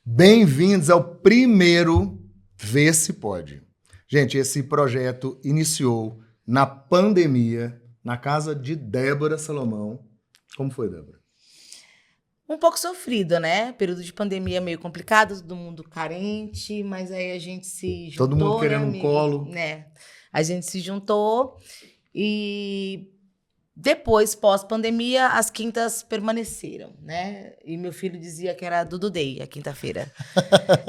Bem-vindos ao primeiro Vê Se Pode. Gente, esse projeto iniciou na pandemia, na casa de Débora Salomão. Como foi, Débora? Um pouco sofrido, né? Período de pandemia meio complicado, todo mundo carente, mas aí a gente se juntou, Todo mundo querendo né, um amigo? colo. Né? A gente se juntou e depois, pós-pandemia, as quintas permaneceram, né? E meu filho dizia que era Dudu Day, a quinta-feira.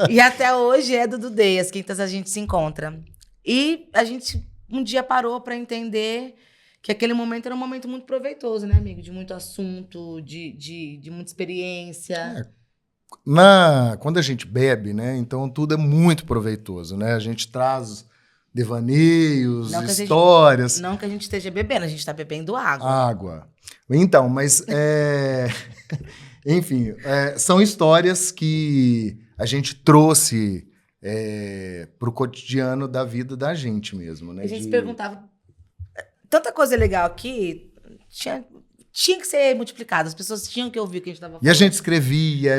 E até hoje é Dudu Day, as quintas a gente se encontra. E a gente um dia parou para entender que aquele momento era um momento muito proveitoso, né, amigo? De muito assunto, de muita experiência. Quando a gente bebe, né? Então tudo é muito proveitoso, né? A gente traz devaneios, histórias. Não que a gente esteja bebendo, a gente está bebendo água. Água. Então, mas enfim, são histórias que a gente trouxe para o cotidiano da vida da gente mesmo, né? A gente se perguntava, tanta coisa legal aqui, tinha que ser multiplicado, as pessoas tinham que ouvir o que a gente estava falando. E a gente escrevia,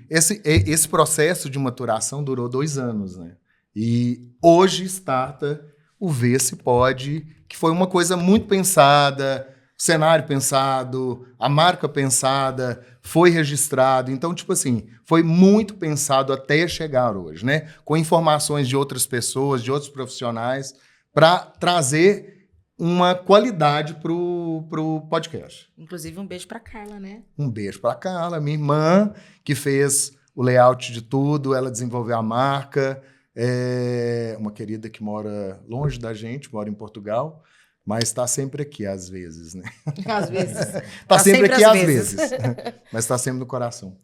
esse processo de maturação durou 2 anos, né? E hoje starta o Vê Se Pode, que foi uma coisa muito pensada, cenário pensado, a marca pensada, foi registrado. Então, tipo assim, foi muito pensado até chegar hoje, né? Com informações de outras pessoas, de outros profissionais, para trazer uma qualidade pro podcast. Inclusive, um beijo pra Carla, né? Um beijo pra Carla, minha irmã, que fez o layout de tudo, ela desenvolveu a marca. Uma querida que mora longe da gente, mora em Portugal, mas está sempre aqui, às vezes, né? Às vezes. Está sempre aqui, às vezes. Mas está sempre no coração.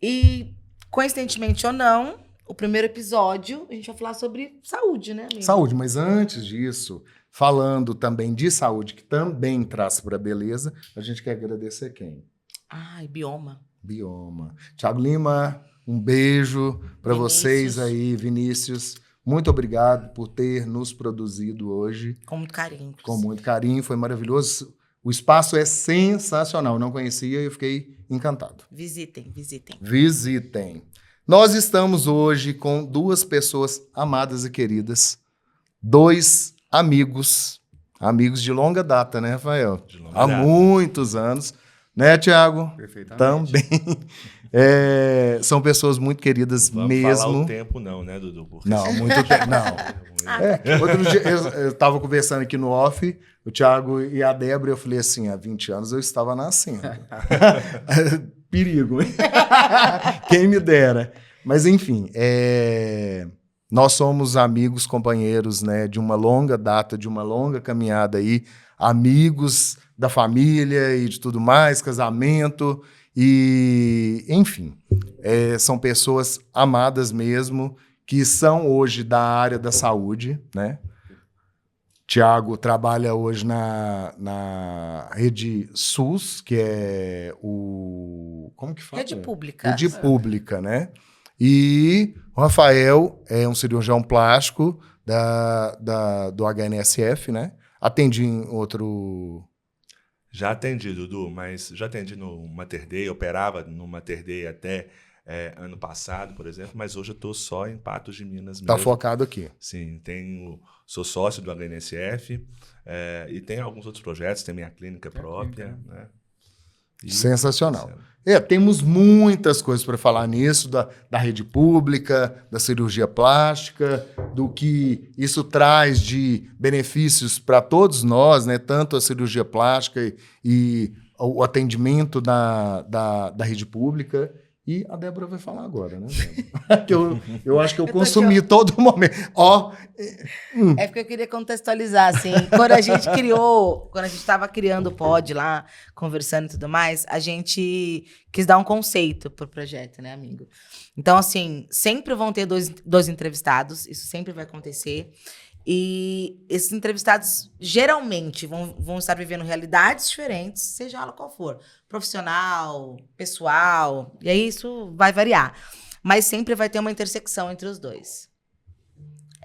E, coincidentemente ou não, o primeiro episódio, a gente vai falar sobre saúde, né, amigo? Saúde, mas antes disso, falando também de saúde, que também traz para a beleza, a gente quer agradecer quem? Ai, Bioma. Bioma. Thiago Lima, um beijo para vocês aí, Vinícius. Muito obrigado por ter nos produzido hoje. Com muito carinho. Inclusive. Com muito carinho, foi maravilhoso. O espaço é sensacional. Não conhecia e eu fiquei encantado. Visitem, visitem. Visitem. Nós estamos hoje com 2 pessoas amadas e queridas. 2 amigos de longa data, né, Rafael? De longa data. Muitos anos. Né, Thiago? Perfeitamente. Também. São pessoas muito queridas Vamos mesmo. Falar o tempo não, né, Dudu? Porque não, muito tempo, não. Outro dia, eu estava conversando aqui no off, o Thiago e a Débora, eu falei assim, há 20 anos eu estava nascendo. Perigo, hein? Quem me dera. Mas, enfim, nós somos amigos, companheiros, né, de uma longa data, de uma longa caminhada aí, amigos da família e de tudo mais, casamento, e, enfim, são pessoas amadas mesmo, que são hoje da área da saúde, né? Tiago trabalha hoje na rede SUS, que é como que fala? Rede pública. Rede pública, né? E o Rafael é um cirurgião plástico do HNSF, né? Atendi em outro... Já atendi, Dudu, mas já atendi no Mater Dei, operava no Mater Dei até ano passado, por exemplo, mas hoje eu estou só em Patos de Minas mesmo. Tá focado aqui. Sim, sou sócio do HNSF e tenho alguns outros projetos, tem minha clínica própria, né? Sensacional. Temos muitas coisas para falar nisso, da rede pública, da cirurgia plástica, do que isso traz de benefícios para todos nós, né? Tanto a cirurgia plástica e o atendimento da rede pública. E a Débora vai falar agora, né, Débora? eu acho que eu consumi todo momento. É porque eu queria contextualizar, assim, quando a gente estava criando o pod lá, conversando e tudo mais, a gente quis dar um conceito pro projeto, né, amigo? Então, assim, sempre vão ter dois entrevistados, isso sempre vai acontecer. E esses entrevistados, geralmente, vão estar vivendo realidades diferentes, seja ela qual for. Profissional, pessoal, e aí isso vai variar. Mas sempre vai ter uma intersecção entre os dois.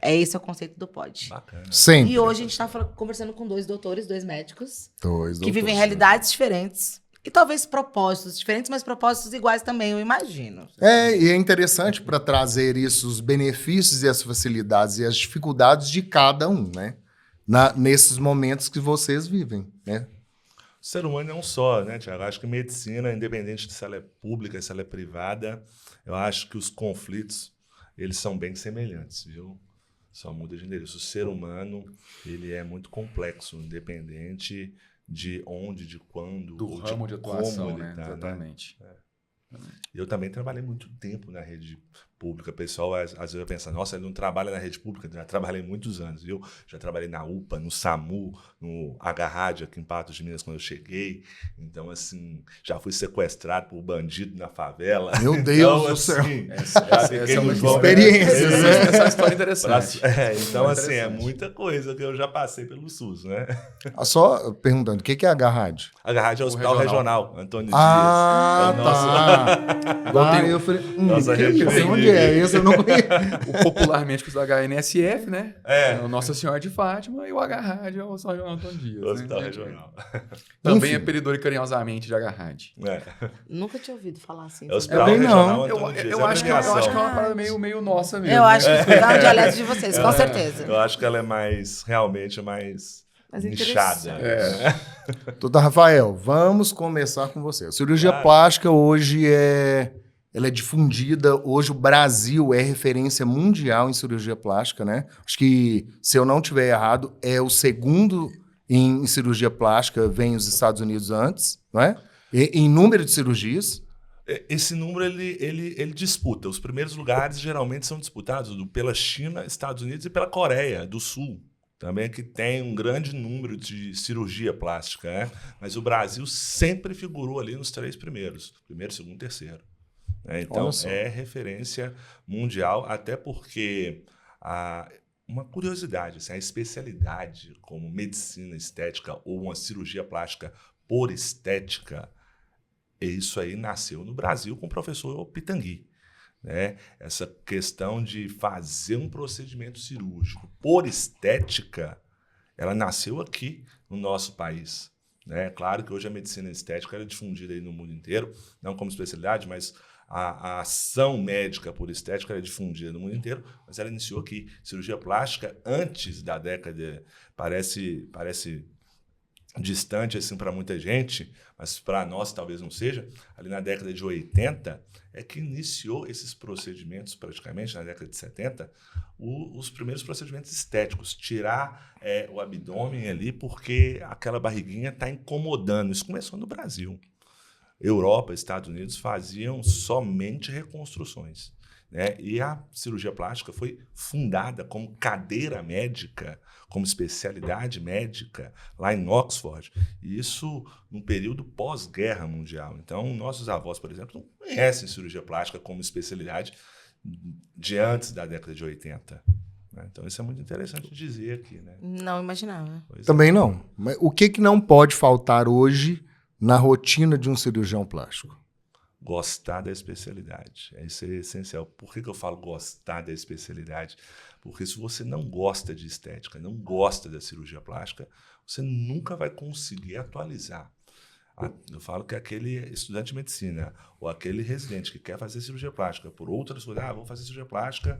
Esse é o conceito do pod. Bacana. Sempre. E hoje a gente está conversando com 2 doutores, 2 médicos, Dois que vivem doutores, realidades diferentes. E talvez propósitos diferentes, mas propósitos iguais também, eu imagino. E é interessante para trazer isso, os benefícios e as facilidades e as dificuldades de cada um, né? Nesses momentos que vocês vivem, né? O ser humano é um só, né, Tiago? Acho que medicina, independente de se ela é pública, se ela é privada, eu acho que os conflitos, eles são bem semelhantes, viu? Só muda de endereço. O ser humano, ele é muito complexo, independente de onde, de quando, do ramo de atuação, né? Exatamente. Né? Eu também trabalhei muito tempo na rede pública. O pessoal às vezes vai pensar, nossa, ele não trabalha na rede pública. Já trabalhei muitos anos, viu? Já trabalhei na UPA, no SAMU, no H-Rádio aqui em Patos de Minas quando eu cheguei. Então, assim, já fui sequestrado por bandido na favela. Meu Deus do céu! Essa é uma experiência, né? Essa é uma história interessante. Então, assim, é muita coisa que eu já passei pelo SUS, né? Só perguntando, o que é H-Rádio? H-Rádio é o Hospital Regional, Antônio Ah, Dias. tá. Eu falei, nossa rede onde é esse? Eu não conheço. O popularmente com o HNSF, né? É. O Nossa Senhora de Fátima e o H-Rádio é o Hospital Regional Antônio Dias. Hospital né? Regional. Também Enfim. apelidou carinhosamente de H-Rádio. Nunca tinha ouvido falar assim. É o Hospital bem Regional não. Antônio Dias. Eu acho que é abreviação. uma parada meio nossa mesmo. Eu né? acho que é um dialeto de vocês, com certeza. Eu acho que ela é realmente mais Mas nichada. interessante. Doutor Rafael, vamos começar com você. A cirurgia plástica hoje ela é difundida. Hoje o Brasil é referência mundial em cirurgia plástica, né? Acho que, se eu não estiver errado, é o segundo em cirurgia plástica, vem os Estados Unidos antes, não é? Em número de cirurgias. Esse número, ele disputa. Os primeiros lugares geralmente são disputados pela China, Estados Unidos e pela Coreia do Sul. Também que tem um grande número de cirurgia plástica, né? Mas o Brasil sempre figurou ali nos 3 primeiros. Primeiro, segundo, terceiro. Né? Então, é referência mundial, até porque uma curiosidade, assim, a especialidade como medicina estética ou uma cirurgia plástica por estética, isso aí nasceu no Brasil com o professor Pitangui. Né? Essa questão de fazer um procedimento cirúrgico por estética, ela nasceu aqui no nosso país. Né? Claro que hoje a medicina estética é difundida aí no mundo inteiro, não como especialidade, mas a ação médica por estética é difundida no mundo inteiro, mas ela iniciou aqui. Cirurgia plástica antes da década, parece distante assim para muita gente, mas para nós talvez não seja, ali na década de 80 é que iniciou esses procedimentos, praticamente na década de 70, os primeiros procedimentos estéticos, tirar o abdômen ali porque aquela barriguinha está incomodando. Isso começou no Brasil. Europa, Estados Unidos faziam somente reconstruções. Né? E a cirurgia plástica foi fundada como cadeira médica, como especialidade médica, lá em Oxford. E isso num período pós-guerra mundial. Então, nossos avós, por exemplo, não conhecem cirurgia plástica como especialidade de antes da década de 80. Né? Então, isso é muito interessante dizer aqui. Né? Não imaginava. Também não. Mas o que não pode faltar hoje na rotina de um cirurgião plástico? Gostar da especialidade. Isso é essencial. Por que eu falo gostar da especialidade? Porque se você não gosta de estética, não gosta da cirurgia plástica, você nunca vai conseguir atualizar. Eu falo que aquele estudante de medicina ou aquele residente que quer fazer cirurgia plástica por outras coisas, vou fazer cirurgia plástica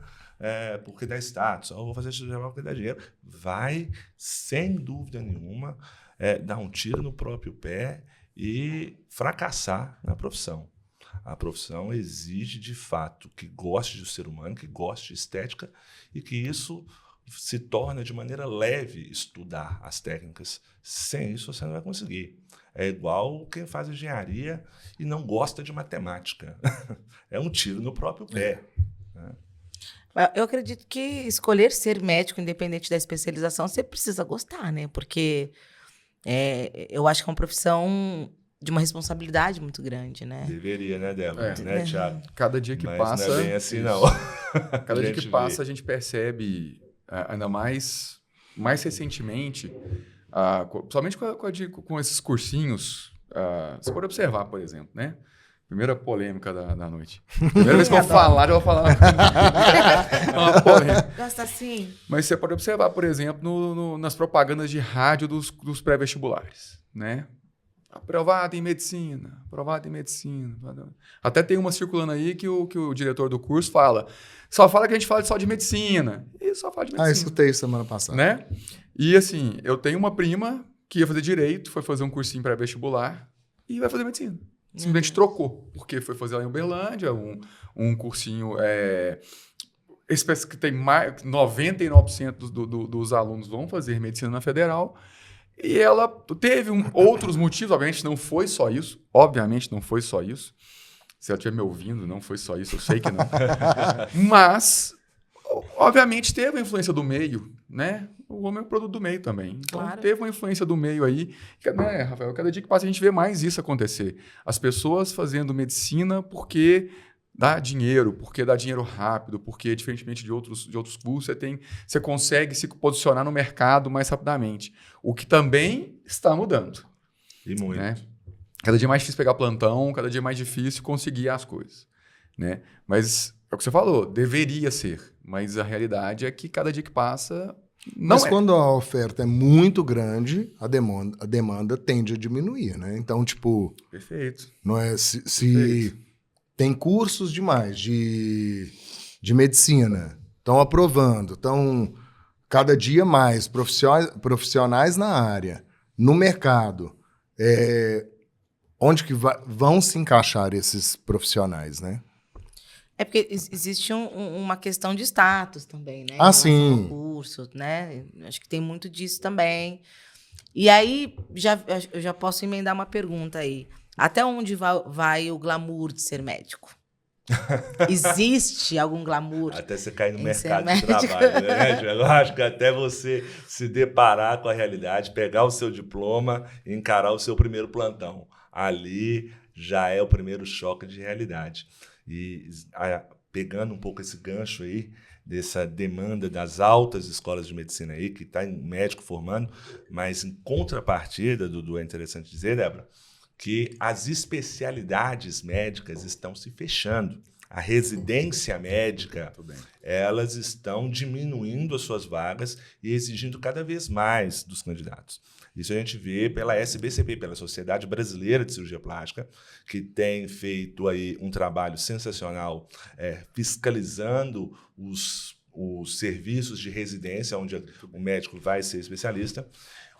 porque dá status, ou vou fazer cirurgia plástica porque dá dinheiro, vai, sem dúvida nenhuma, dar um tiro no próprio pé e fracassar na profissão. A profissão exige, de fato, que goste do ser humano, que goste de estética e que isso se torne de maneira leve estudar as técnicas. Sem isso, você não vai conseguir. É igual quem faz engenharia e não gosta de matemática. É um tiro no próprio pé. Né? Eu acredito que escolher ser médico, independente da especialização, você precisa gostar, né? Porque eu acho que é uma profissão de uma responsabilidade muito grande, né? Deveria, né, Débora? Né, Thiago? Cada dia que Mas passa... não é bem assim, não. Cada dia que passa, a gente percebe, ainda mais recentemente, somente com esses cursinhos, você pode observar, por exemplo, né? Primeira polêmica da noite. Primeira vez que eu vou falar uma polêmica. Gosta assim? Mas você pode observar, por exemplo, nas propagandas de rádio dos pré-vestibulares, né? Aprovado em medicina, aprovado em medicina. Até tem uma circulando aí que o diretor do curso fala, só fala que a gente fala só de medicina. E só fala de medicina. Escutei semana passada. Né? E assim, eu tenho uma prima que ia fazer direito, foi fazer um cursinho pré-vestibular e vai fazer medicina. Simplesmente trocou, porque foi fazer lá em Uberlândia, um cursinho que tem mais 99% dos alunos vão fazer medicina na Federal. E ela teve outros motivos, obviamente não foi só isso. Se ela estiver me ouvindo, não foi só isso, eu sei que não. Mas, obviamente, teve a influência do meio, né? O homem é um produto do meio também. Então, teve uma influência do meio aí. Né, Rafael? Cada dia que passa a gente vê mais isso acontecer. As pessoas fazendo medicina porque dá dinheiro, porque dá dinheiro rápido, porque, diferentemente de outros cursos, você consegue se posicionar no mercado mais rapidamente. O que também está mudando. E muito. Né? Cada dia mais difícil pegar plantão, cada dia mais difícil conseguir as coisas. Né? Mas é o que você falou, deveria ser. Mas a realidade é que cada dia que passa, Mas quando a oferta é muito grande, a demanda tende a diminuir, né? Então, tipo... Perfeito. Não é, se tem cursos demais de medicina, estão aprovando, estão cada dia mais profissionais na área, no mercado. Onde que vão se encaixar esses profissionais, né? É porque existe uma questão de status também, né? Sim. Curso, né? Acho que tem muito disso também. E aí, eu já posso emendar uma pergunta aí. Até onde vai o glamour de ser médico? Existe algum glamour? Até você cair no mercado de trabalho, né? Eu acho que até você se deparar com a realidade, pegar o seu diploma e encarar o seu primeiro plantão. Ali já é o primeiro choque de realidade. E pegando um pouco esse gancho aí, dessa demanda das altas escolas de medicina aí, que está em médico formando, mas em contrapartida, Dudu, é interessante dizer, Débora, que as especialidades médicas estão se fechando. A residência médica, elas estão diminuindo as suas vagas e exigindo cada vez mais dos candidatos. Isso a gente vê pela SBCP, pela Sociedade Brasileira de Cirurgia Plástica, que tem feito aí um trabalho sensacional fiscalizando os serviços de residência, onde o médico vai ser especialista,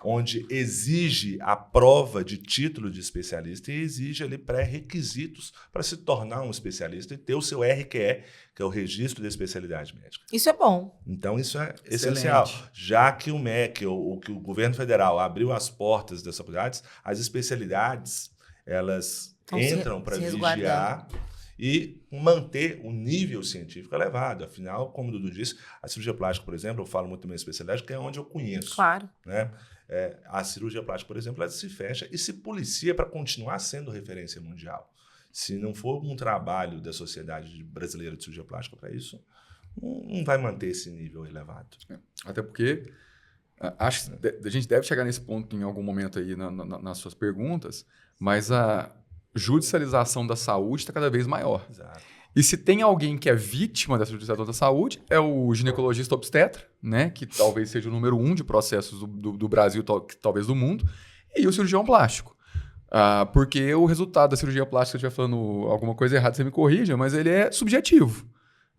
onde exige a prova de título de especialista e exige ali pré-requisitos para se tornar um especialista e ter o seu RQE, que é o Registro de Especialidade Médica. Isso é bom. Então, isso é essencial. Já que o MEC, ou que o governo federal abriu as portas das faculdades, as especialidades, elas entram para vigiar e manter o nível científico elevado. Afinal, como o Dudu disse, a cirurgia plástica, por exemplo, eu falo muito da minha especialidade, que é onde eu conheço. Claro. Né? A cirurgia plástica, por exemplo, ela se fecha e se policia para continuar sendo referência mundial. Se não for um trabalho da Sociedade Brasileira de Cirurgia Plástica para isso, não vai manter esse nível elevado. Até porque acho que a gente deve chegar nesse ponto em algum momento aí nas suas perguntas, mas a judicialização da saúde está cada vez maior. Exato. E se tem alguém que é vítima dessa judicialização da saúde, é o ginecologista obstetra, né, que talvez seja o número 1 de processos do Brasil, talvez do mundo, e o cirurgião plástico. Porque o resultado da cirurgia plástica, se eu estiver falando alguma coisa errada, você me corrija, mas ele é subjetivo.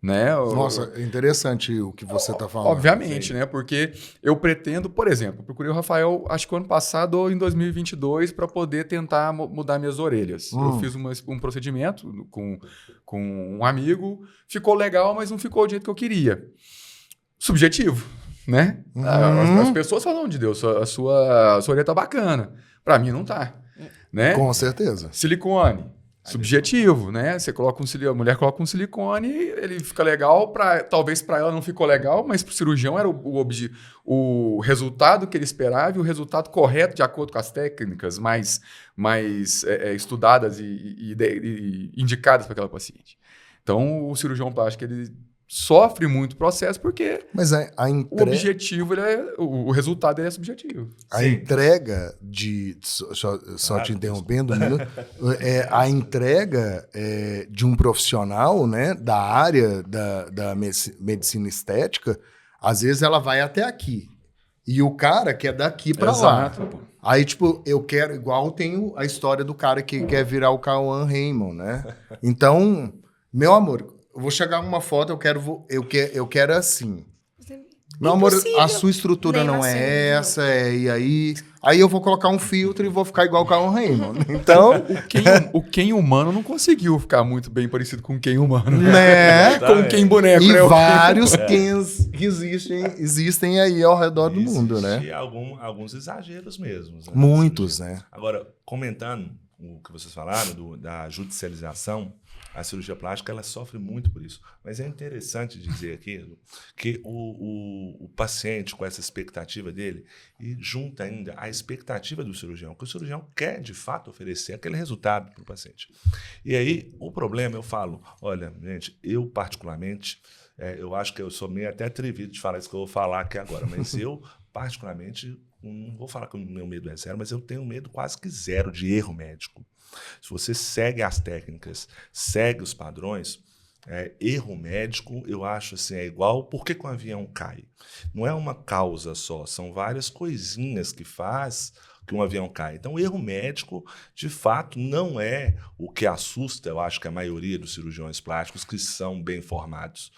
Né? Nossa, é interessante o que você está falando. Obviamente, né? Porque eu pretendo, por exemplo, procurei o Rafael, acho que o ano passado ou em 2022, para poder tentar mudar minhas orelhas. Eu fiz um procedimento com um amigo, ficou legal, mas não ficou do jeito que eu queria. Subjetivo, né? As pessoas falam, de Deus, a sua orelha tá bacana. Para mim não tá. Né? Com certeza. Silicone. Subjetivo, né? Você coloca a mulher coloca um silicone, ele fica legal, talvez para ela não ficou legal, mas para o cirurgião era o resultado que ele esperava e o resultado correto de acordo com as técnicas mais estudadas e indicadas para aquela paciente. Então, o cirurgião plástico, ele sofre muito processo porque o objetivo, o resultado é subjetivo. A entrega só te interrompendo um minuto, a entrega de um profissional, né, da área da medicina estética, às vezes ela vai até aqui. E o cara quer daqui para lá. Aí, tipo, eu quero... Igual tenho a história do cara que quer virar o Cauã Raymond, né? Então, meu amor, eu vou chegar com uma foto, eu quero assim. Meu amor, a sua estrutura não é essa, e aí eu vou colocar um filtro e vou ficar igual o Cauã Raymond. Então... O Ken humano não conseguiu ficar muito bem parecido com o Ken humano. Né? Com o Ken boneco, E né? vários Kens que existem aí ao redor do mundo, né? E alguns exageros mesmo. Né? Muitos, né? Agora, comentando o que vocês falaram da judicialização, a cirurgia plástica ela sofre muito por isso. Mas é interessante dizer aqui que o paciente, com essa expectativa dele, e junta ainda a expectativa do cirurgião, que o cirurgião quer, de fato, oferecer aquele resultado para o paciente. E aí, o problema, eu falo, olha, gente, eu particularmente, eu acho que eu sou meio até atrevido de falar isso que eu vou falar aqui agora, mas eu, particularmente, não vou falar que o meu medo é zero, mas eu tenho medo quase que zero de erro médico. Se você segue as técnicas, segue os padrões, erro médico, eu acho assim, é igual por que um avião cai. Não é uma causa só, são várias coisinhas que faz que um avião cai. Então, o erro médico, de fato, não é o que assusta, eu acho que a maioria dos cirurgiões plásticos que são bem formados.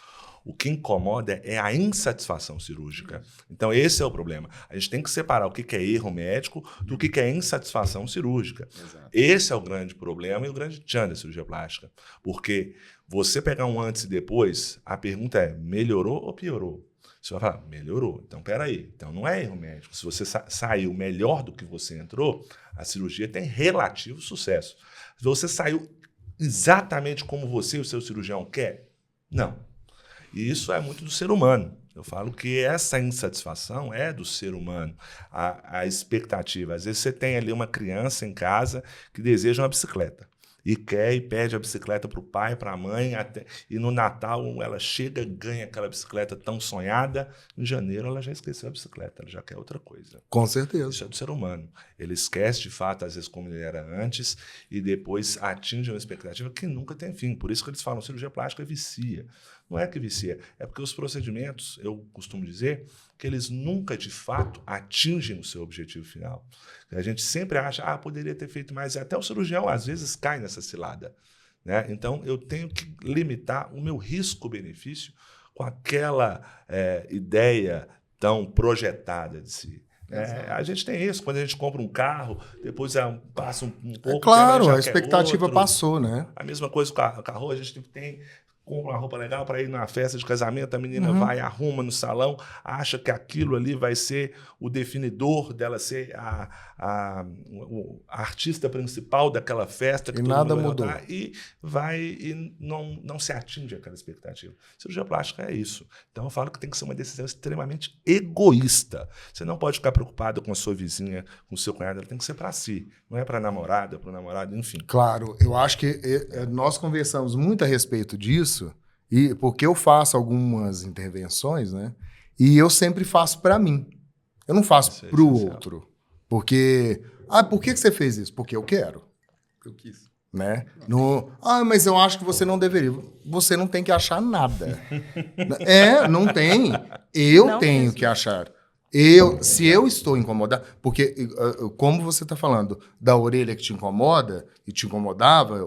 O que incomoda é a insatisfação cirúrgica. Então, esse é o problema. A gente tem que separar o que é erro médico do que é insatisfação cirúrgica. Exato. Esse é o grande problema e o grande tchan da cirurgia plástica. Porque você pegar um antes e depois, a pergunta é, melhorou ou piorou? Você vai falar, melhorou. Então, peraí. Então, não é erro médico. Se você saiu melhor do que você entrou, a cirurgia tem relativo sucesso. Se você saiu exatamente como você e o seu cirurgião quer, não. E isso é muito do ser humano. Eu falo que essa insatisfação é do ser humano, a expectativa. Às vezes você tem ali uma criança em casa que deseja uma bicicleta e quer e pede a bicicleta para o pai, para a mãe, e no Natal ela chega, ganha aquela bicicleta tão sonhada, em janeiro ela já esqueceu a bicicleta, ela já quer outra coisa. Com certeza. Isso é do ser humano. Ele esquece de fato, às vezes, como ele era antes, e depois atinge uma expectativa que nunca tem fim. Por isso que eles falam, cirurgia plástica vicia. Não é que vicia, é porque os procedimentos, eu costumo dizer, que eles nunca, de fato, atingem o seu objetivo final. A gente sempre acha, poderia ter feito mais. Até o cirurgião, às vezes, cai nessa cilada. Né? Então, eu tenho que limitar o meu risco-benefício com aquela ideia tão projetada de si. A gente tem isso, quando a gente compra um carro, depois passa um pouco... Claro, a expectativa passou, né? A mesma coisa com o carro, a gente tem... compra uma roupa legal para ir na festa de casamento, a menina vai, arruma no salão, acha que aquilo ali vai ser o definidor dela ser a artista principal daquela festa. Que e todo nada mundo mudou. E não se atinge aquela expectativa. Cirurgia plástica é isso. Então eu falo que tem que ser uma decisão extremamente egoísta. Você não pode ficar preocupado com a sua vizinha, com o seu cunhado, ela tem que ser para si. Não é para a namorada, para o namorado, enfim. Claro, eu acho que nós conversamos muito a respeito disso, e porque eu faço algumas intervenções, né? E eu sempre faço para mim. Eu não faço para o outro. Porque, por que você fez isso? Porque eu quero. Eu quis. Né? Mas eu acho que você não deveria. Você não tem que achar nada. Não tem. Eu tenho que achar. Se eu estou incomodado, porque como você está falando da orelha que te incomoda e te incomodava,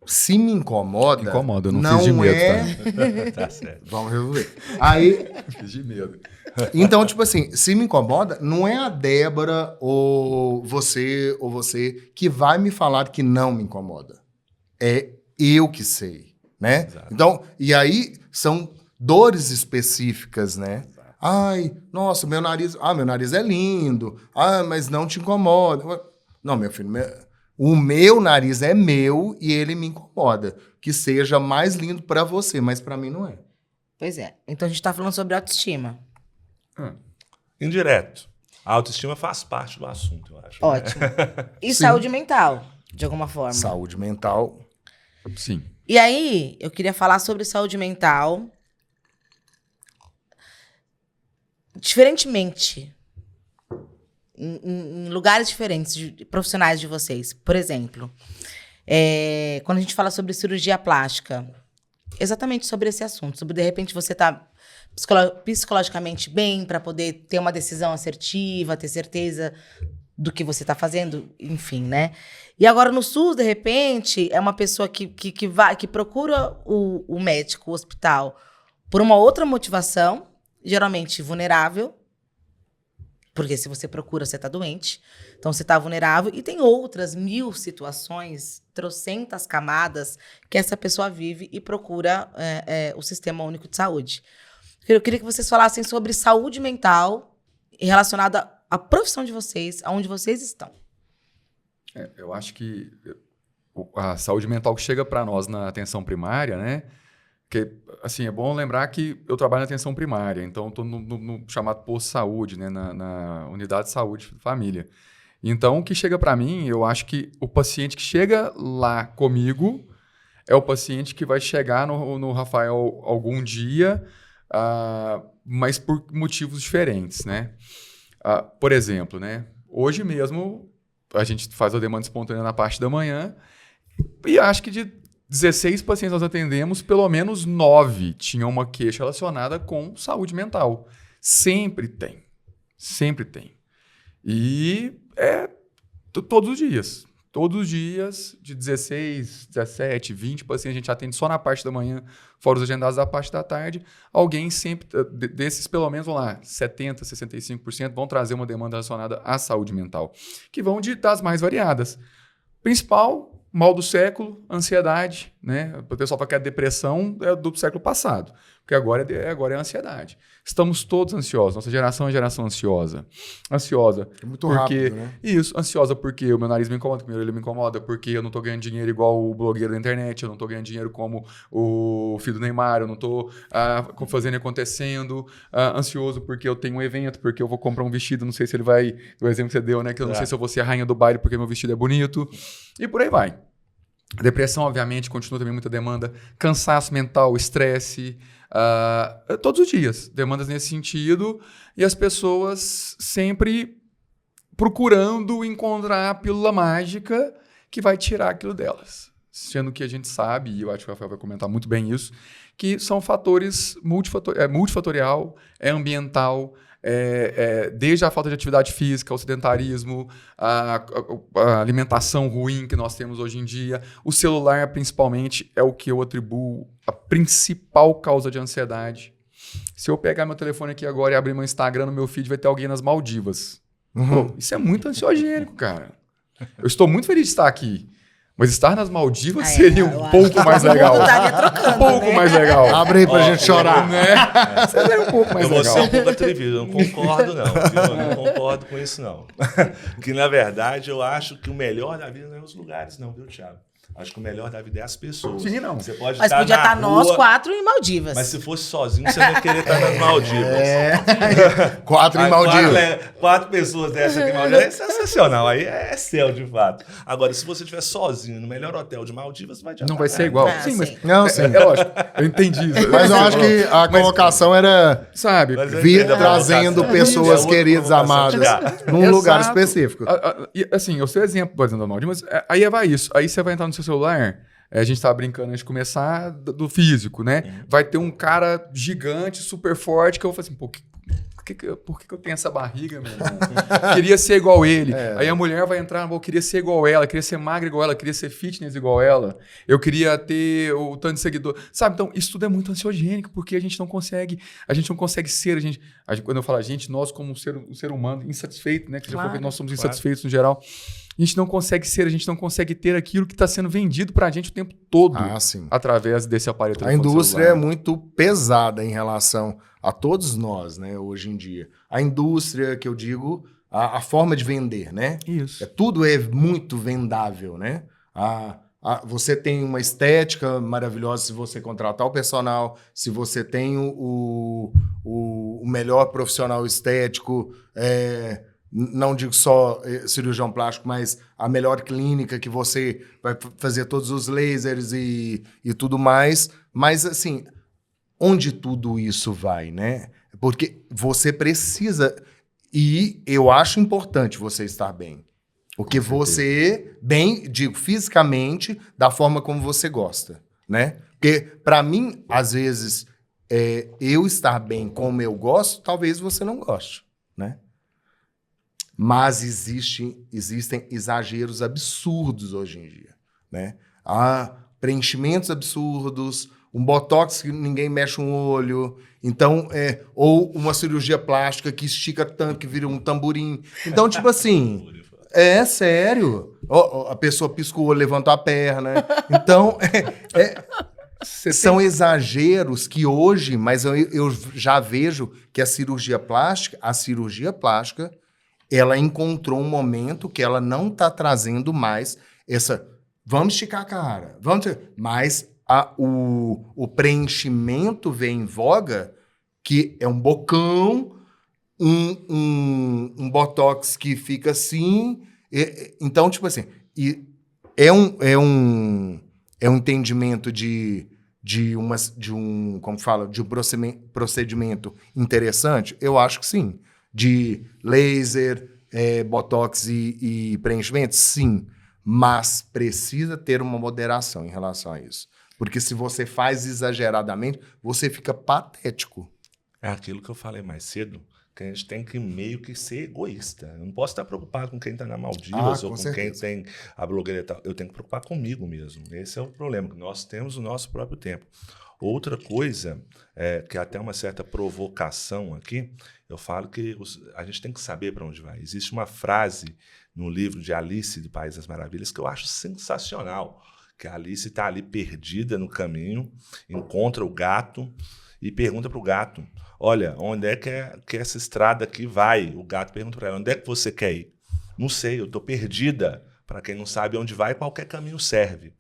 se me incomoda, eu não fiz de medo, tá? Tá certo. Vamos resolver. Aí, fiz de medo. Então, tipo assim, se me incomoda, não é a Débora ou você que vai me falar que não me incomoda. É eu que sei, né? Exato. Então, e aí são dores específicas, né? Ai, nossa, meu nariz é lindo. Mas não te incomoda. Não, meu filho, o meu nariz é meu e ele me incomoda. Que seja mais lindo para você, mas para mim não é. Pois é. Então a gente tá falando sobre autoestima. Indireto. A autoestima faz parte do assunto, eu acho. Ótimo. Né? E saúde mental, de alguma forma. Saúde mental. Sim. E aí, eu queria falar sobre saúde mental. Diferentemente, em lugares diferentes, profissionais de vocês. Por exemplo, quando a gente fala sobre cirurgia plástica, exatamente sobre esse assunto. Sobre, de repente, você tá psicologicamente bem para poder ter uma decisão assertiva, ter certeza do que você está fazendo, enfim, né? E agora no SUS, de repente, é uma pessoa que procura o médico, o hospital, por uma outra motivação, geralmente vulnerável, porque se você procura, você está doente, então você está vulnerável, e tem outras 1000 situações, trocentas camadas, que essa pessoa vive e procura o Sistema Único de Saúde. Eu queria que vocês falassem sobre saúde mental relacionada à profissão de vocês, aonde vocês estão. Eu acho que a saúde mental que chega para nós na atenção primária, né? Porque, assim, é bom lembrar que eu trabalho na atenção primária, então estou no chamado posto de saúde, né? Na unidade de saúde família. Então, o que chega para mim, eu acho que o paciente que chega lá comigo é o paciente que vai chegar no Rafael algum dia, mas por motivos diferentes, né? Por exemplo, né? Hoje mesmo a gente faz a demanda espontânea na parte da manhã e acho que de 16 pacientes nós atendemos, pelo menos 9 tinham uma queixa relacionada com saúde mental. Sempre tem. Sempre tem. E todos os dias. Todos os dias, de 16, 17, 20 pacientes, a gente atende só na parte da manhã, fora os agendados da parte da tarde. Alguém sempre, desses pelo menos, vão lá, 70%, 65%, vão trazer uma demanda relacionada à saúde mental, que vão das mais variadas. Principal, mal do século, ansiedade, né? O pessoal fala que a depressão é do século passado, porque agora é a ansiedade. Estamos todos ansiosos, nossa geração é a geração ansiosa. Ansiosa. É muito rápido, né? Isso, ansiosa porque o meu nariz me incomoda, porque o meu olho me incomoda, porque eu não estou ganhando dinheiro igual o blogueiro da internet, eu não estou ganhando dinheiro como o filho do Neymar, eu não estou fazendo e acontecendo, ansioso porque eu tenho um evento, porque eu vou comprar um vestido, não sei se ele vai, o exemplo que você deu, né? Que eu não sei se eu vou ser a rainha do baile porque meu vestido é bonito, e por aí vai. Depressão, obviamente, continua também muita demanda. Cansaço mental, estresse, todos os dias. Demandas nesse sentido. E as pessoas sempre procurando encontrar a pílula mágica que vai tirar aquilo delas. Sendo que a gente sabe, e eu acho que o Rafael vai comentar muito bem isso, que são fatores multifatorial, é ambiental, desde a falta de atividade física, o sedentarismo, a alimentação ruim que nós temos hoje em dia. O celular, principalmente, é o que eu atribuo a principal causa de ansiedade. Se eu pegar meu telefone aqui agora e abrir meu Instagram, no meu feed, vai ter alguém nas Maldivas. Pô, isso é muito ansiogênico, cara. Eu estou muito feliz de estar aqui. Mas estar nas Maldivas seria um pouco mais legal. Trocando, um pouco mais legal. Abre aí pra gente chorar. Né? Seria um pouco mais legal. Eu vou ser um pouco atrevido, eu não concordo não. Eu não concordo com isso não. Que na verdade eu acho que o melhor da vida não é os lugares não, viu, Thiago? Acho que o melhor da vida é as pessoas. Sim, não. Você pode mas podia estar nós 4 em Maldivas. Mas se fosse sozinho, você não ia querer estar nas Maldivas. 4 em Maldivas. 4 pessoas dessas aqui em Maldivas é sensacional. Aí é céu, de fato. Agora, se você estiver sozinho no melhor hotel de Maldivas, vai adiantar. Não vai ser igual. Sim. Mas não, sim. É lógico. Eu entendi isso. Mas eu acho que a colocação era sabe, vir trazendo pessoas queridas, amadas, num lugar específico. Assim, eu sei o exemplo, por exemplo, da Maldivas, mas aí vai isso. Aí você vai entrar no seu celular. A gente tava brincando antes de começar do físico, né? Vai ter um cara gigante, super forte, que eu vou falar assim, pô, por que eu tenho essa barriga, meu irmão? Queria ser igual ele. Aí a mulher vai entrar, eu queria ser igual ela, queria ser magra igual ela, queria ser fitness igual ela, eu queria ter o tanto de seguidor. Sabe, então isso tudo é muito ansiogênico, porque a gente não consegue ser, quando eu falo a gente, nós como um ser humano insatisfeito, né? Que já falou que nós somos insatisfeitos no geral. A gente não consegue ser, a gente não consegue ter aquilo que está sendo vendido para a gente o tempo todo através desse aparelho. A indústria é muito pesada em relação a todos nós, né, hoje em dia. A indústria, que eu digo, a forma de vender, né? Isso. Tudo é muito vendável, né? Você tem uma estética maravilhosa se você contratar o personal, se você tem o melhor profissional estético, não digo só cirurgião plástico, mas a melhor clínica que você vai fazer todos os lasers e tudo mais. Mas, assim, onde tudo isso vai, né? Porque você precisa... E eu acho importante você estar bem. Porque você, bem, digo, fisicamente, da forma como você gosta, né? Porque, para mim, às vezes, eu estar bem como eu gosto, talvez você não goste, né? Mas existem exageros absurdos hoje em dia, né? Preenchimentos absurdos, um botox que ninguém mexe um olho, então, ou uma cirurgia plástica que estica tanto que vira um tamborim. Então, tipo assim, é sério. A pessoa pisca o olho, levanta a perna. Então, são exageros que hoje, mas eu já vejo que a cirurgia plástica, ela encontrou um momento que ela não está trazendo mais essa... Vamos esticar a cara, mas o preenchimento vem em voga, que é um bocão, um botox que fica assim. Então, tipo assim, é um entendimento de um procedimento interessante? Eu acho que sim. De laser, botox e preenchimento? Sim. Mas precisa ter uma moderação em relação a isso. Porque se você faz exageradamente, você fica patético. É aquilo que eu falei mais cedo, que a gente tem que meio que ser egoísta. Eu não posso estar preocupado com quem está na Maldivas ou com certeza. quem tem a blogueira e tal. Eu tenho que preocupar comigo mesmo. Esse é o problema, que nós temos o nosso próprio tempo. Outra coisa, que é até uma certa provocação aqui, eu falo que a gente tem que saber para onde vai. Existe uma frase no livro de Alice do País das Maravilhas que eu acho sensacional, que a Alice está ali perdida no caminho, encontra o gato e pergunta para o gato, olha, onde é que essa estrada aqui vai? O gato pergunta para ela, onde é que você quer ir? Não sei, eu estou perdida. Para quem não sabe onde vai, qualquer caminho serve.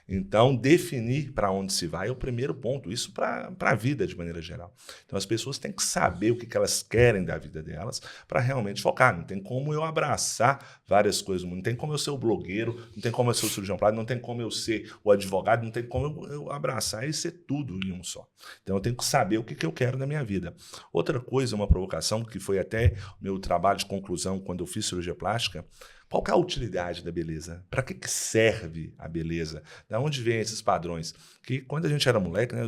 Então, definir para onde se vai é o primeiro ponto, isso para a vida de maneira geral. Então, as pessoas têm que saber o que elas querem da vida delas para realmente focar. Não tem como eu abraçar várias coisas do mundo, não tem como eu ser o blogueiro, não tem como eu ser o cirurgião plástico, não tem como eu ser o advogado, não tem como eu abraçar e ser tudo em um só. Então, eu tenho que saber o que eu quero na minha vida. Outra coisa, uma provocação, que foi até o meu trabalho de conclusão quando eu fiz cirurgia plástica, qual que é a utilidade da beleza? Para que serve a beleza? Da onde vêm esses padrões? Que quando a gente era moleque, né,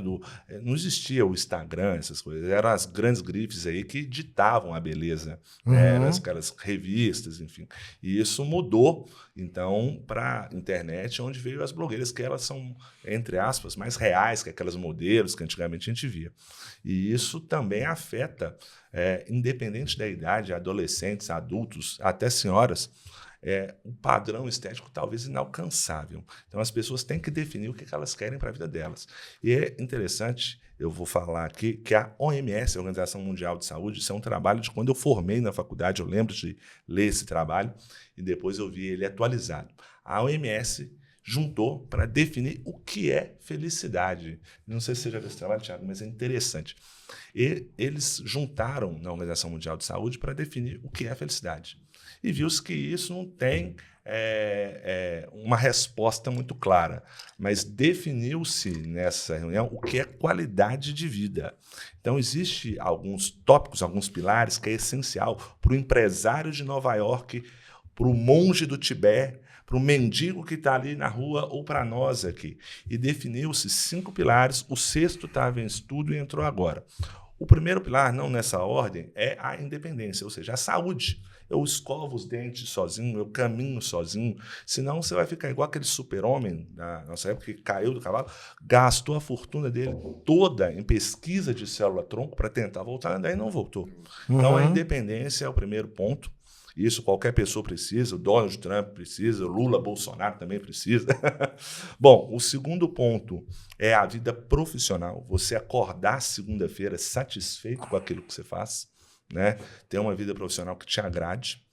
não existia o Instagram, essas coisas. Eram as grandes grifes aí que ditavam a beleza. Né? Eram aquelas revistas, enfim. E isso mudou, então, para a internet, onde veio as blogueiras, que elas são, entre aspas, mais reais que aquelas modelos que antigamente a gente via. E isso também afeta, independente da idade, adolescentes, adultos, até senhoras, um padrão estético talvez inalcançável. Então, as pessoas têm que definir o que elas querem para a vida delas. E é interessante, eu vou falar aqui, que a OMS, a Organização Mundial de Saúde, isso é um trabalho de quando eu formei na faculdade, eu lembro de ler esse trabalho, e depois eu vi ele atualizado. A OMS juntou para definir o que é felicidade. Não sei se você já viu esse trabalho, Thiago, mas é interessante. E eles juntaram na Organização Mundial de Saúde para definir o que é felicidade. E viu-se que isso não tem uma resposta muito clara, mas definiu-se nessa reunião o que é qualidade de vida. Então, existem alguns tópicos, alguns pilares que é essencial para o empresário de Nova York, para o monge do Tibete, para o mendigo que está ali na rua ou para nós aqui. E definiu-se 5 pilares, o 6º estava em estudo e entrou agora. O primeiro pilar, não nessa ordem, é a independência, ou seja, a saúde. Eu escovo os dentes sozinho, eu caminho sozinho, senão você vai ficar igual aquele super-homem da nossa época que caiu do cavalo, gastou a fortuna dele toda em pesquisa de célula-tronco para tentar voltar a andar e não voltou. Então, a independência é o primeiro ponto. Isso qualquer pessoa precisa, o Donald Trump precisa, o Lula, Bolsonaro também precisa. Bom, o segundo ponto é a vida profissional. Você acordar segunda-feira satisfeito com aquilo que você faz, né? Ter uma vida profissional que te agrade.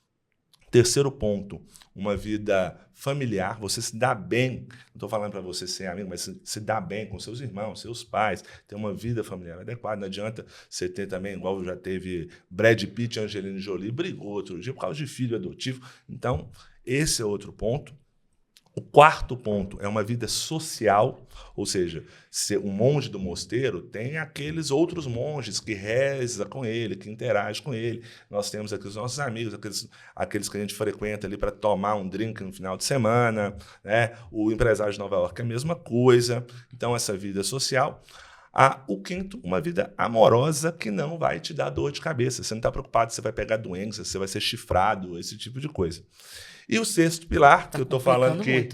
Terceiro ponto, uma vida familiar, você se dá bem, não estou falando para você ser amigo, mas se dá bem com seus irmãos, seus pais, ter uma vida familiar adequada. Não adianta você ter também, igual já teve Brad Pitt e Angelina Jolie, brigou outro dia por causa de filho adotivo. Então, esse é outro ponto. O quarto ponto é uma vida social, ou seja, um monge do mosteiro tem aqueles outros monges que rezam com ele, que interagem com ele. Nós temos aqui os nossos amigos, aqueles que a gente frequenta ali para tomar um drink no final de semana, né? O empresário de Nova York é a mesma coisa. Então, essa vida social. O quinto, uma vida amorosa que não vai te dar dor de cabeça. Você não está preocupado se você vai pegar doença, se você vai ser chifrado, esse tipo de coisa. E o sexto pilar, que eu estou falando que...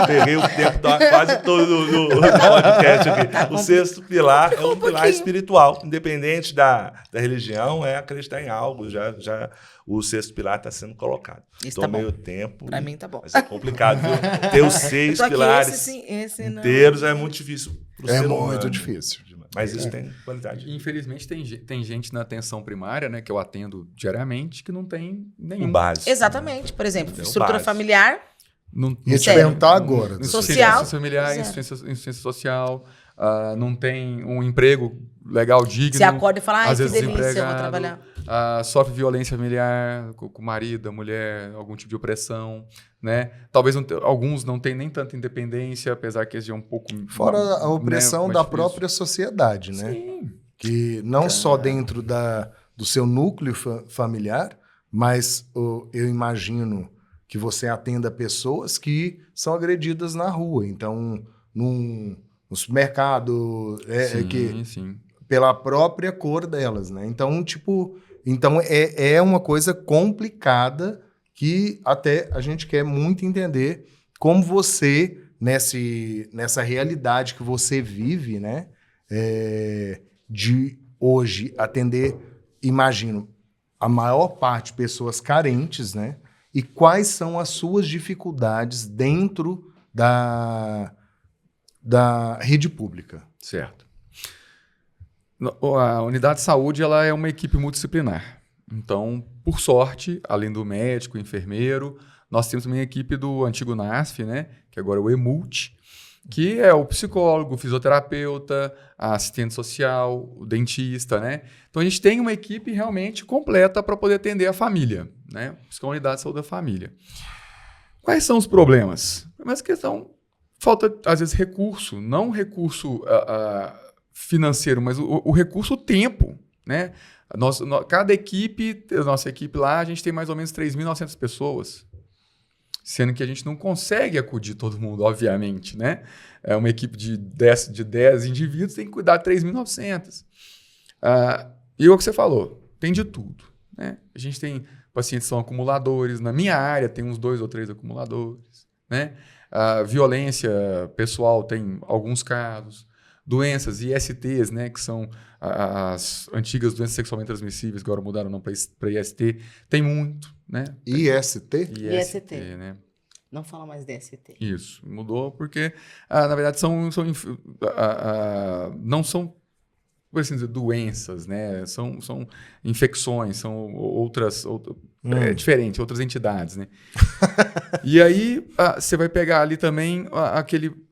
peguei o tempo quase todo do podcast aqui. O sexto pilar é um pilar espiritual. Independente da religião, é acreditar em algo. Já o sexto pilar está sendo colocado. Estou meio tempo. Para mim tá bom. Mas é complicado, viu? Ter os 6 pilares inteiros é muito difícil. É muito difícil. Mas isso tem qualidade. Infelizmente, tem gente na atenção primária, né, que eu atendo diariamente, que não tem nenhum. O básico. Exatamente. Por exemplo, estrutura familiar. Ia te perguntar agora. Social. Familiar, insuficiência social, não tem um emprego legal, digno. Você acorda e fala, ai, às que vezes delícia, eu vou trabalhar. Sofre violência familiar com o marido, a mulher, algum tipo de opressão, né? Talvez alguns não tenham nem tanta independência, apesar que eles um pouco... Fora a opressão da própria sociedade, né? Sim. Que não só dentro do seu núcleo familiar, mas eu imagino que você atenda pessoas que são agredidas na rua. Então, no supermercado, sim. Pela própria cor delas, né? Então, é uma coisa complicada que até a gente quer muito entender como você, nessa realidade que você vive, né? De hoje atender, imagino, a maior parte de pessoas carentes, né? E quais são as suas dificuldades dentro da rede pública? Certo. A unidade de saúde ela é uma equipe multidisciplinar. Então, por sorte, além do médico, enfermeiro, nós temos também a equipe do antigo NASF, né? Que agora é o EMULT, que é o psicólogo, o fisioterapeuta, a assistente social, o dentista, né? Então, a gente tem uma equipe realmente completa para poder atender a família, né? Isso é a unidade de saúde da família. Quais são os problemas? Mas questão, falta, às vezes, recurso, não recurso financeiro, mas o recurso tempo, né? Cada equipe, a nossa equipe lá, a gente tem mais ou menos 3.900 pessoas, sendo que a gente não consegue acudir todo mundo, obviamente, né? É uma equipe de 10 indivíduos, tem que cuidar de 3.900. E o que você falou, tem de tudo, né? A gente tem pacientes que são acumuladores, na minha área tem uns 2 ou 3 acumuladores, né? Violência pessoal tem alguns casos. Doenças, ISTs, né, que são as antigas doenças sexualmente transmissíveis, agora mudaram o nome para IST, tem muito, né? IST? IST, né? Não fala mais DST. Isso, mudou porque, na verdade, não são, por assim dizer, doenças, né? São infecções, são diferentes, outras entidades, né? E aí, você vai pegar ali também aquele...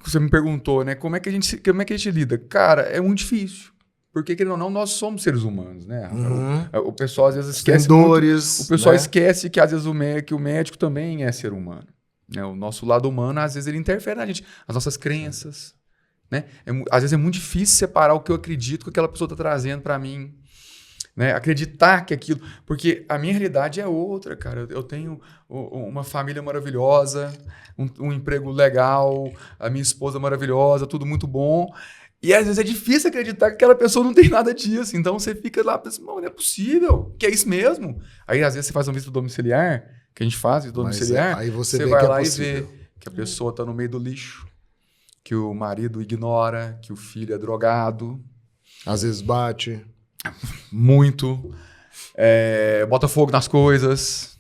Você me perguntou, né? Como é que a gente lida? Cara, é muito difícil. Porque, querendo ou não, nós somos seres humanos, né? O pessoal às vezes esquece dores, o pessoal, né? esquece que às vezes o médico também é ser humano. Né? O nosso lado humano, às vezes, ele interfere na gente. As nossas crenças. Né? Às vezes é muito difícil separar o que eu acredito que aquela pessoa está trazendo para mim. Né? Acreditar que aquilo... Porque a minha realidade é outra, cara. Eu tenho uma família maravilhosa, um emprego legal, a minha esposa maravilhosa, tudo muito bom. E às vezes é difícil acreditar que aquela pessoa não tem nada disso. Então você fica lá pensando, não é possível, que é isso mesmo. Aí às vezes você faz uma visita domiciliar, que a gente faz visita domiciliar, aí você vai lá é e vê que a pessoa está no meio do lixo, que o marido ignora, que o filho é drogado. Às vezes bate... Muito. Bota fogo nas coisas,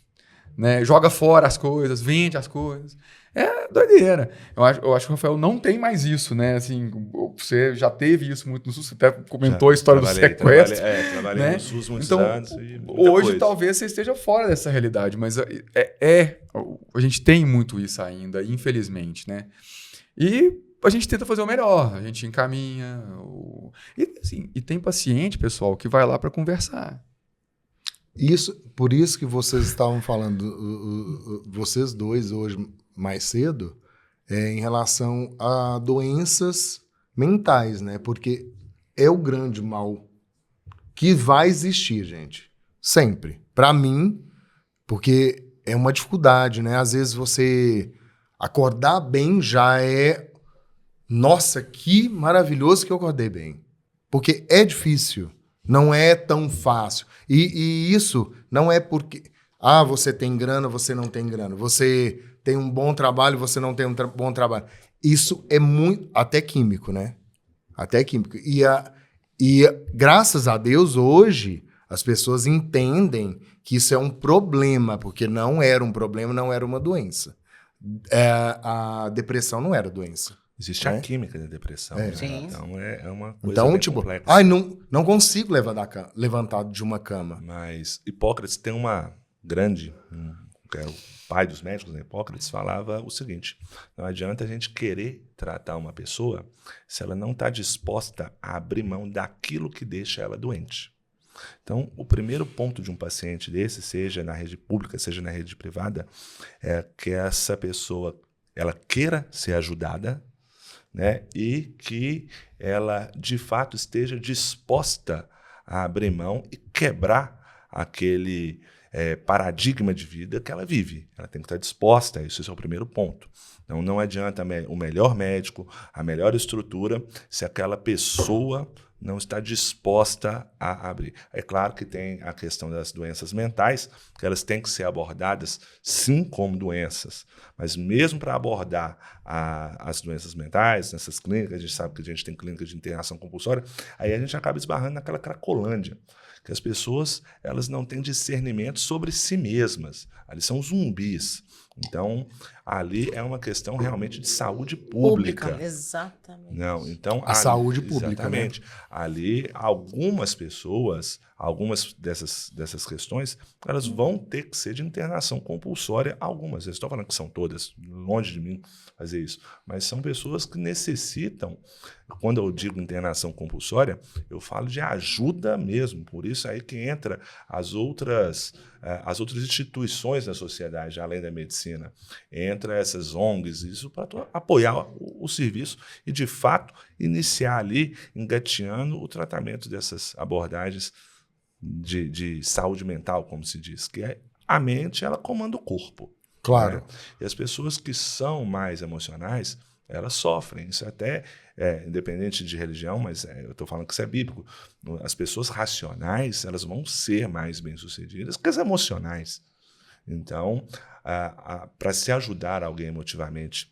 né? Joga fora as coisas, vende as coisas. É doideira. Eu acho que o Rafael não tem mais isso, né? Assim, você já teve isso muito no SUS, você até comentou a história do sequestro. Trabalhei né? no SUS muitos então, anos. Hoje talvez você esteja fora dessa realidade, mas a gente tem muito isso ainda, infelizmente, né? E a gente tenta fazer o melhor, a gente encaminha. E tem paciente, pessoal, que vai lá para conversar. Por isso que vocês estavam falando, vocês dois hoje, mais cedo, em relação a doenças mentais, né? Porque é o grande mal que vai existir, gente. Sempre. Para mim, porque é uma dificuldade, né? Às vezes você acordar bem já é... Nossa, que maravilhoso que eu acordei bem. Porque é difícil. Não é tão fácil. E isso não é porque... você tem grana, você não tem grana. Você tem um bom trabalho, você não tem um bom trabalho. Isso é muito... Até químico, né? Até químico. E graças a Deus, hoje, as pessoas entendem que isso é um problema, porque não era um problema, não era uma doença. A depressão não era doença. Existe a química da depressão. Né? Sim. Então é uma coisa bem complexa. Não consigo levantar de uma cama. Mas Hipócrates tem uma grande... que era o pai dos médicos, né? Hipócrates, falava o seguinte: não adianta a gente querer tratar uma pessoa se ela não está disposta a abrir mão daquilo que deixa ela doente. Então, o primeiro ponto de um paciente desse, seja na rede pública, seja na rede privada, é que essa pessoa ela queira ser ajudada, né? E que ela, de fato, esteja disposta a abrir mão e quebrar aquele paradigma de vida que ela vive. Ela tem que estar disposta a isso, esse é o primeiro ponto. Então, não adianta o melhor médico, a melhor estrutura, se aquela pessoa não está disposta a abrir. É claro que tem a questão das doenças mentais, que elas têm que ser abordadas, sim, como doenças. Mas mesmo para abordar as doenças mentais, nessas clínicas, a gente sabe que a gente tem clínicas de internação compulsória, aí a gente acaba esbarrando naquela cracolândia, que as pessoas elas não têm discernimento sobre si mesmas. Ali são zumbis. Então, ali é uma questão realmente de saúde pública. Exatamente. Não, então, a saúde pública. Exatamente. Né? Ali, algumas pessoas, algumas dessas questões, elas vão ter que ser de internação compulsória, algumas. Eu estou falando que são todas, longe de mim fazer isso, mas são pessoas que necessitam, quando eu digo internação compulsória, eu falo de ajuda mesmo, por isso aí que entra as outras instituições da sociedade, além da medicina, entra essas ONGs, isso para apoiar o serviço e, de fato, iniciar ali, engateando o tratamento dessas abordagens de saúde mental, como se diz, que é a mente, ela comanda o corpo. Claro. Né? E as pessoas que são mais emocionais, elas sofrem. Isso até independente de religião, mas eu estou falando que isso é bíblico. As pessoas racionais, elas vão ser mais bem-sucedidas que as emocionais. Então, para se ajudar alguém emotivamente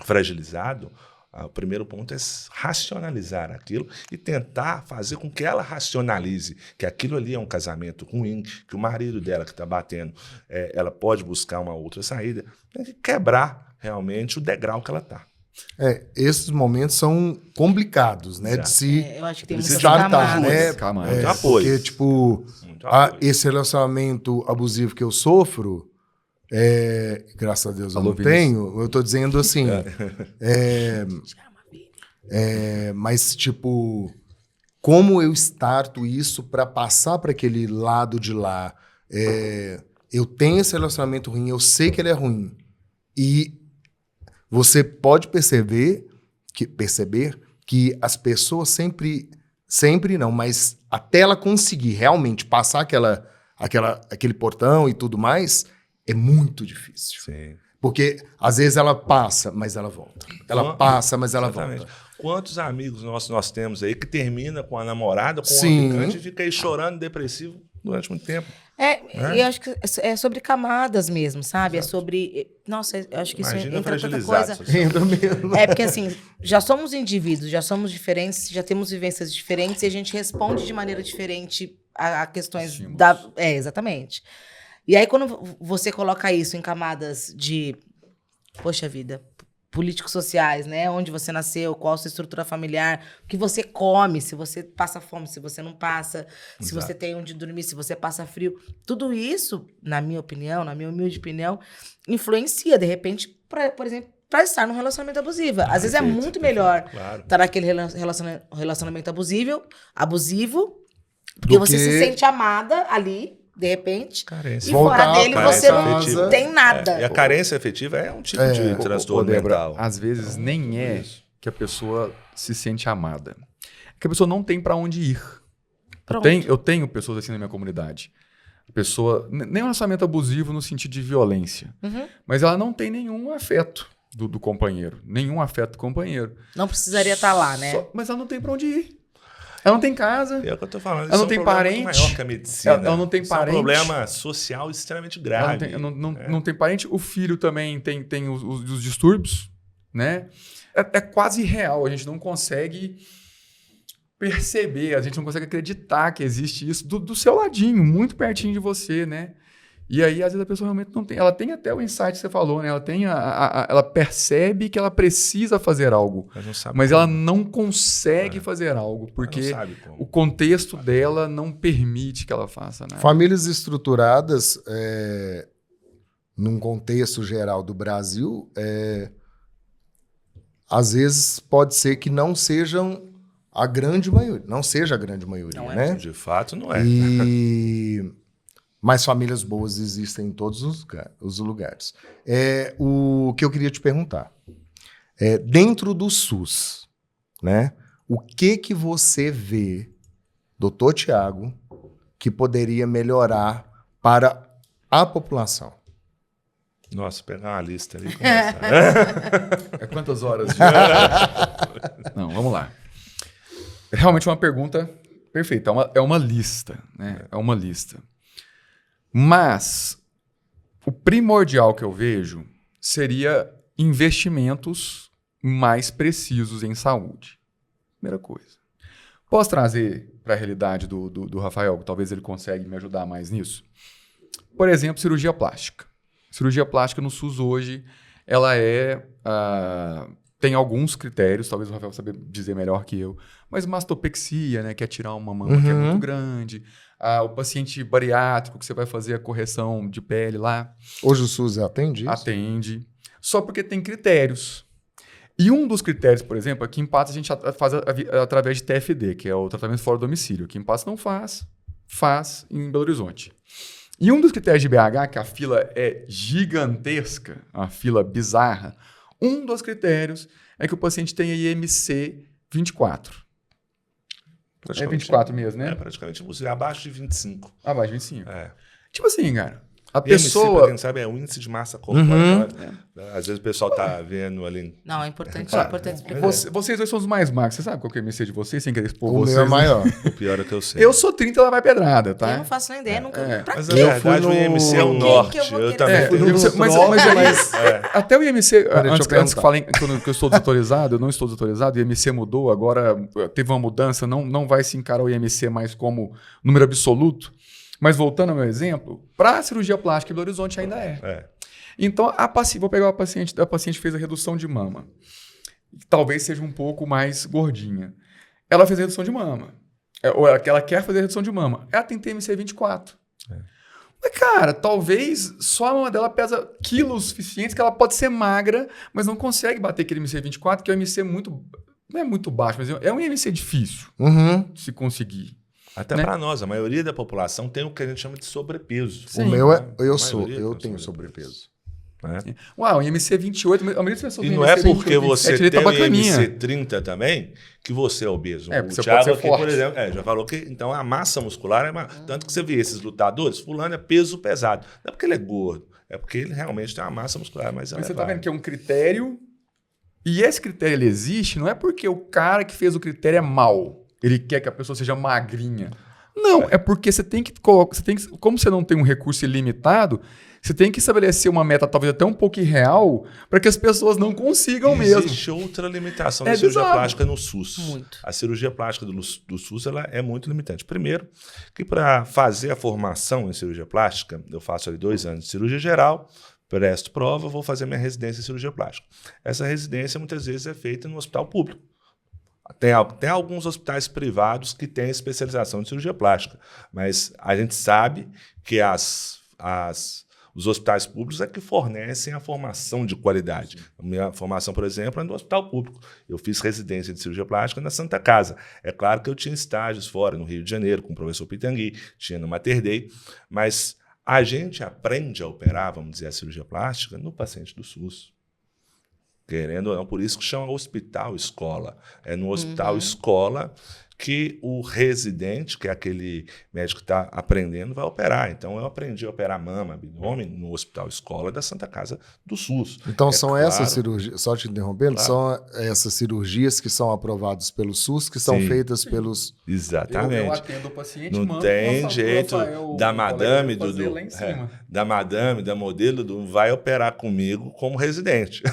fragilizado, o primeiro ponto é racionalizar aquilo e tentar fazer com que ela racionalize que aquilo ali é um casamento ruim, que o marido dela que está batendo, ela pode buscar uma outra saída. Tem que quebrar realmente o degrau que ela está. Esses momentos são complicados, né? Exato. De se Eu acho que tem muita tratar, né? Muito apoio. Porque, tipo, esse relacionamento abusivo que eu sofro, graças a Deus eu não tenho, eu tô dizendo assim, mas, tipo, como eu starto isso para passar para aquele lado de lá? Eu tenho esse relacionamento ruim, eu sei que ele é ruim, e você pode perceber que as pessoas sempre não, mas até ela conseguir realmente passar aquele portão e tudo mais, é muito difícil. Sim. Porque às vezes ela passa, mas ela volta. Ela passa, mas ela Exatamente. volta. Quantos amigos nós temos aí que termina com a namorada, com Sim. um traficante e fica aí chorando, depressivo durante muito tempo? E eu acho que é sobre camadas mesmo, sabe? Exato. É sobre... Nossa, eu acho que Imagina isso entra tanta coisa... Entra mesmo. Porque assim, já somos indivíduos, já somos diferentes, já temos vivências diferentes e a gente responde de maneira diferente a questões exatamente. E aí, quando você coloca isso em camadas de... Poxa vida... políticos sociais, né? Onde você nasceu, qual a sua estrutura familiar, o que você come, se você passa fome, se você não passa, se você tem onde dormir, se você passa frio. Tudo isso, na minha opinião, na minha humilde opinião, influencia, de repente, por exemplo, para estar num relacionamento abusivo. Às vezes é muito melhor estar naquele relacionamento abusivo, porque você se sente amada ali, de repente, Carência. e fora dele você não tem nada. E a carência efetiva é um tipo de transtorno mental. Às vezes nem é que a pessoa se sente amada. É que a pessoa não tem para onde ir. Eu tenho pessoas assim na minha comunidade. A pessoa, nem um relacionamento abusivo no sentido de violência, mas ela não tem nenhum afeto do companheiro. Nenhum afeto do companheiro. Não precisaria estar lá, né? Mas ela não tem para onde ir. Ela não tem casa. É o que eu tô falando. Ela não tem parente. Maior que a medicina. Ela não tem parente. É um problema social extremamente grave. Não tem parente. O filho também tem os distúrbios, né? É quase irreal. A gente não consegue perceber, a gente não consegue acreditar que existe isso do seu ladinho, muito pertinho de você, né? E aí, às vezes, a pessoa realmente não tem. Ela tem até o insight que você falou, né? Ela percebe que ela precisa fazer algo, mas ela não consegue fazer algo, porque o contexto dela não permite que ela faça nada. Famílias estruturadas, num contexto geral do Brasil, às vezes pode ser que não sejam a grande maioria. Não seja a grande maioria, não né? De fato, não é. Mas famílias boas existem em todos os lugares. O que eu queria te perguntar. Dentro do SUS, né? O que você vê, doutor Tiago, que poderia melhorar para a população? Nossa, pegar uma lista ali e começar. Quantas horas? Não, vamos lá. Realmente uma pergunta perfeita. É uma lista, né? É uma lista. Mas o primordial que eu vejo seria investimentos mais precisos em saúde. Primeira coisa. Posso trazer para a realidade do Rafael, que talvez ele consiga me ajudar mais nisso? Por exemplo, cirurgia plástica. Cirurgia plástica no SUS hoje, ela tem alguns critérios, talvez o Rafael saiba dizer melhor que eu, mas mastopexia, né, que é tirar uma mama que é muito grande, o paciente bariátrico, que você vai fazer a correção de pele lá. Hoje o SUS atende isso? Atende, só porque tem critérios. E um dos critérios, por exemplo, aqui em Patos a gente faz através de TFD, que é o tratamento fora do domicílio. Aqui em Patos não faz em Belo Horizonte. E um dos critérios de BH, que a fila é gigantesca, uma fila bizarra, um dos critérios é que o paciente tenha IMC 24. É 24 mesmo, né? Praticamente abaixo de 25. Abaixo de 25. Tipo assim, cara, a IMC, pessoa... pra quem sabe, é o índice de massa corporal. Às vezes o pessoal tá vendo ali... Não, é importante explicar. Vocês dois são os mais magros. Você sabe qual que é o IMC de vocês, sem querer expor vocês? O meu é maior. O pior é que eu sei. Eu sou 30, ela vai pedrada, tá? Eu não faço nem ideia, nunca... Pra mas quê? na verdade o IMC é o norte. Eu também fui até o IMC, antes que falem que eu estou desatualizado, eu não estou desatualizado, o IMC mudou, agora teve uma mudança, não vai se encarar o IMC mais como número absoluto. Mas voltando ao meu exemplo, para a cirurgia plástica em Belo Horizonte ainda é. Então, vou pegar a paciente que fez a redução de mama. Talvez seja um pouco mais gordinha. Ela fez a redução de mama. Ou ela quer fazer a redução de mama. Ela tem TMC 24. Mas, cara, talvez só a mama dela pesa quilos suficientes que ela pode ser magra, mas não consegue bater aquele IMC 24, que é um IMC muito... Não é muito baixo, mas é um IMC difícil de se conseguir. Até para nós, a maioria da população tem o que a gente chama de sobrepeso. Sim. O meu eu tenho sobrepeso. Uau, o IMC 28, a maioria das pessoas e não é porque você tem o IMC 30 também que você é obeso. O Thiago aqui, por exemplo, já falou que então a massa muscular é maior. Tanto que você vê esses lutadores, fulano é peso pesado. Não é porque ele é gordo, é porque ele realmente tem uma massa muscular mais elevada. Mas você tá vendo que é um critério, e esse critério ele existe, não é porque o cara que fez o critério é mau. Ele quer que a pessoa seja magrinha. Não, é porque você tem que como você não tem um recurso ilimitado, você tem que estabelecer uma meta talvez até um pouco irreal para que as pessoas não consigam mesmo. Existe outra limitação da cirurgia plástica no SUS. Muito. A cirurgia plástica do SUS ela é muito limitante. Primeiro, que para fazer a formação em cirurgia plástica, eu faço ali 2 anos de cirurgia geral, presto prova, vou fazer minha residência em cirurgia plástica. Essa residência muitas vezes é feita no hospital público. Tem alguns hospitais privados que têm especialização em cirurgia plástica, mas a gente sabe que Os hospitais públicos é que fornecem a formação de qualidade. A minha formação, por exemplo, é no hospital público. Eu fiz residência de cirurgia plástica na Santa Casa. É claro que eu tinha estágios fora, no Rio de Janeiro, com o professor Pitangui, tinha no Mater Dei, mas a gente aprende a operar, vamos dizer, a cirurgia plástica no paciente do SUS. Querendo ou não, por isso que chama hospital-escola. É no hospital-escola que o residente, que é aquele médico que está aprendendo, vai operar. Então, eu aprendi a operar mama, abdômen no hospital-escola da Santa Casa do SUS. Então, são essas cirurgias, só te interrompendo, são essas cirurgias que são aprovadas pelo SUS, que são feitas pelos... Exatamente. Eu atendo o paciente, não tem jeito da madame, da madame, da modelo, vai operar comigo como residente.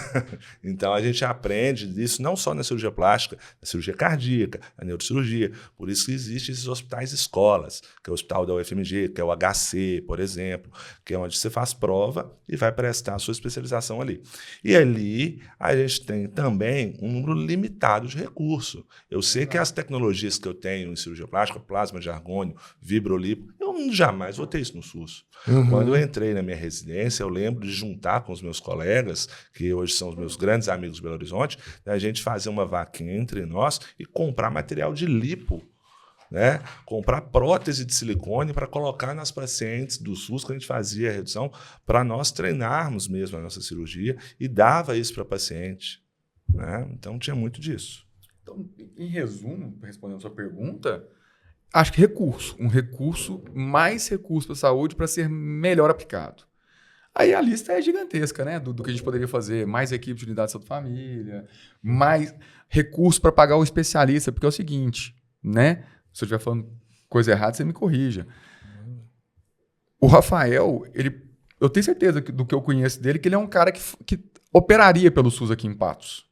Então, a gente aprende disso não só na cirurgia plástica, na cirurgia cardíaca, na neurocirurgia. Por isso que existem esses hospitais escolas, que é o hospital da UFMG, que é o HC, por exemplo, que é onde você faz prova e vai prestar a sua especialização ali. E ali a gente tem também um número limitado de recursos. Eu sei que as tecnologias que eu tenho em cirurgia plástica, plasma de argônio, vibrolipo, eu jamais vou ter isso no SUS. Quando eu entrei na minha residência, eu lembro de juntar com os meus colegas, que hoje são os meus grandes amigos de Belo Horizonte, a gente fazer uma vaquinha entre nós e comprar material de lipo, né? Comprar prótese de silicone para colocar nas pacientes do SUS, que a gente fazia a redução, para nós treinarmos mesmo a nossa cirurgia e dava isso para a paciente, né? Então tinha muito disso. Então, em resumo, respondendo a sua pergunta, acho que mais recurso para a saúde para ser melhor aplicado. Aí a lista é gigantesca, né? Do que a gente poderia fazer. Mais equipe de unidade de saúde família, mais recurso para pagar o especialista, porque é o seguinte, né? Se eu estiver falando coisa errada, você me corrija. O Rafael, eu tenho certeza do que eu conheço dele, que ele é um cara que operaria pelo SUS aqui em Patos.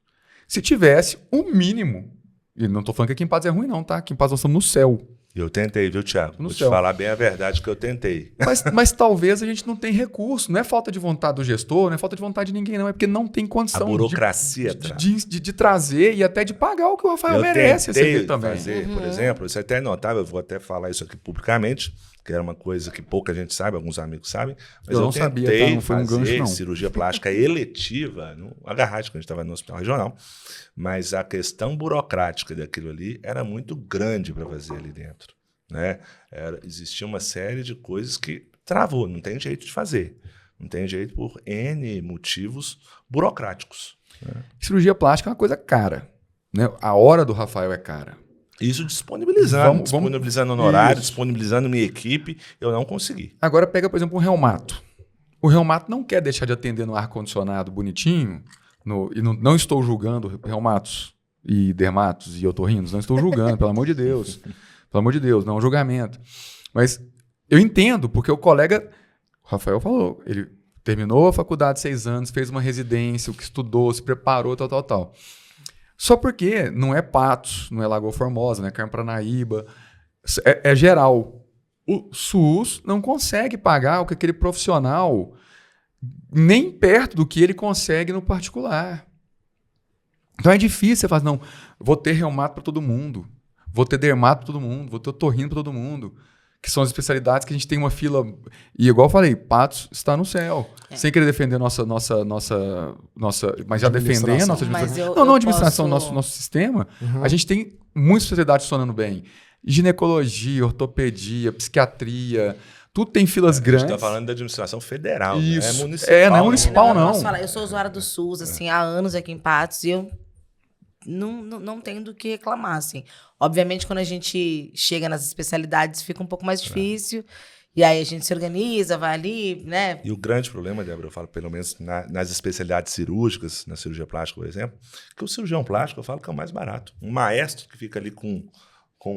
Se tivesse o mínimo, e não estou falando que aqui em Patos é ruim não, tá? Aqui em Patos nós estamos no céu. Eu tentei, viu, Thiago? Vou te falar bem a verdade que eu tentei. Mas talvez a gente não tenha recurso. Não é falta de vontade do gestor, não é falta de vontade de ninguém, não. É porque não tem condição a burocracia de trazer e até de pagar o que o Rafael merece receber também. Fazer, por exemplo, você até notava, eu vou até falar isso aqui publicamente, que era uma coisa que pouca gente sabe, alguns amigos sabem, mas eu não sabia, tá? Não foi um gancho, não. Cirurgia plástica eletiva no Agarrate, quando a gente estava no hospital regional, mas a questão burocrática daquilo ali era muito grande para fazer ali dentro, né? Existia uma série de coisas que travou, não tem jeito de fazer, não tem jeito por N motivos burocráticos, né? Cirurgia plástica é uma coisa cara, né? A hora do Rafael é cara. Isso disponibilizando honorário, disponibilizando minha equipe, eu não consegui. Agora pega, por exemplo, um reumato. O reumato não quer deixar de atender no ar-condicionado bonitinho, não estou julgando reumatos e dermatos e otorrinos, não estou julgando, pelo amor de Deus. Pelo amor de Deus, não é um julgamento. Mas eu entendo, porque o colega, o Rafael falou, ele terminou a faculdade 6 anos, fez uma residência, o que estudou, se preparou, tal. Só porque não é Patos, não é Lagoa Formosa, não é Carmo Paranaíba, é geral. O SUS não consegue pagar o que aquele profissional, nem perto do que ele consegue no particular. Então é difícil você falar, não, vou ter reumato para todo mundo, vou ter dermato para todo mundo, vou ter otorrino para todo mundo, que são as especialidades que a gente tem uma fila. E igual eu falei, Patos está no céu. Sem querer defender nossa mas já defender a nossa administração. Não, administração, nosso sistema. A gente tem muitas especialidades funcionando bem. Ginecologia, ortopedia, psiquiatria, tudo tem filas grandes. A gente está falando da administração federal, isso. Não é municipal. Não é municipal, não. Eu sou usuária do SUS, assim, há anos aqui em Patos, e eu não tenho do que reclamar, assim. Obviamente, quando a gente chega nas especialidades, fica um pouco mais difícil. E aí a gente se organiza, vai ali, né? E o grande problema, Débora, eu falo pelo menos nas especialidades cirúrgicas, na cirurgia plástica, por exemplo, que o cirurgião plástico, eu falo que é o mais barato. Um maestro que fica ali com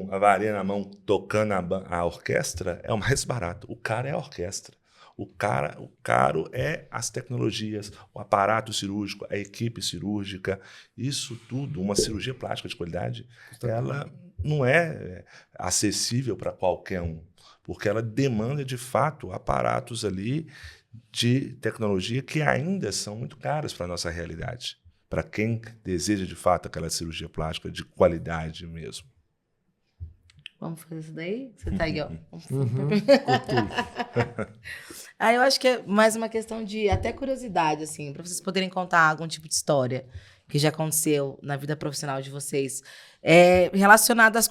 a varinha na mão, tocando a orquestra, é o mais barato. O cara é a orquestra. O caro é as tecnologias, o aparato cirúrgico, a equipe cirúrgica, isso tudo, uma cirurgia plástica de qualidade, ela não é acessível para qualquer um, porque ela demanda, de fato, aparatos ali de tecnologia que ainda são muito caros para a nossa realidade, para quem deseja, de fato, aquela cirurgia plástica de qualidade mesmo. Vamos fazer isso daí? Você tá aí, ó. Cultura. Aí eu acho que é mais uma questão de até curiosidade, assim, para vocês poderem contar algum tipo de história que já aconteceu na vida profissional de vocês, relacionada às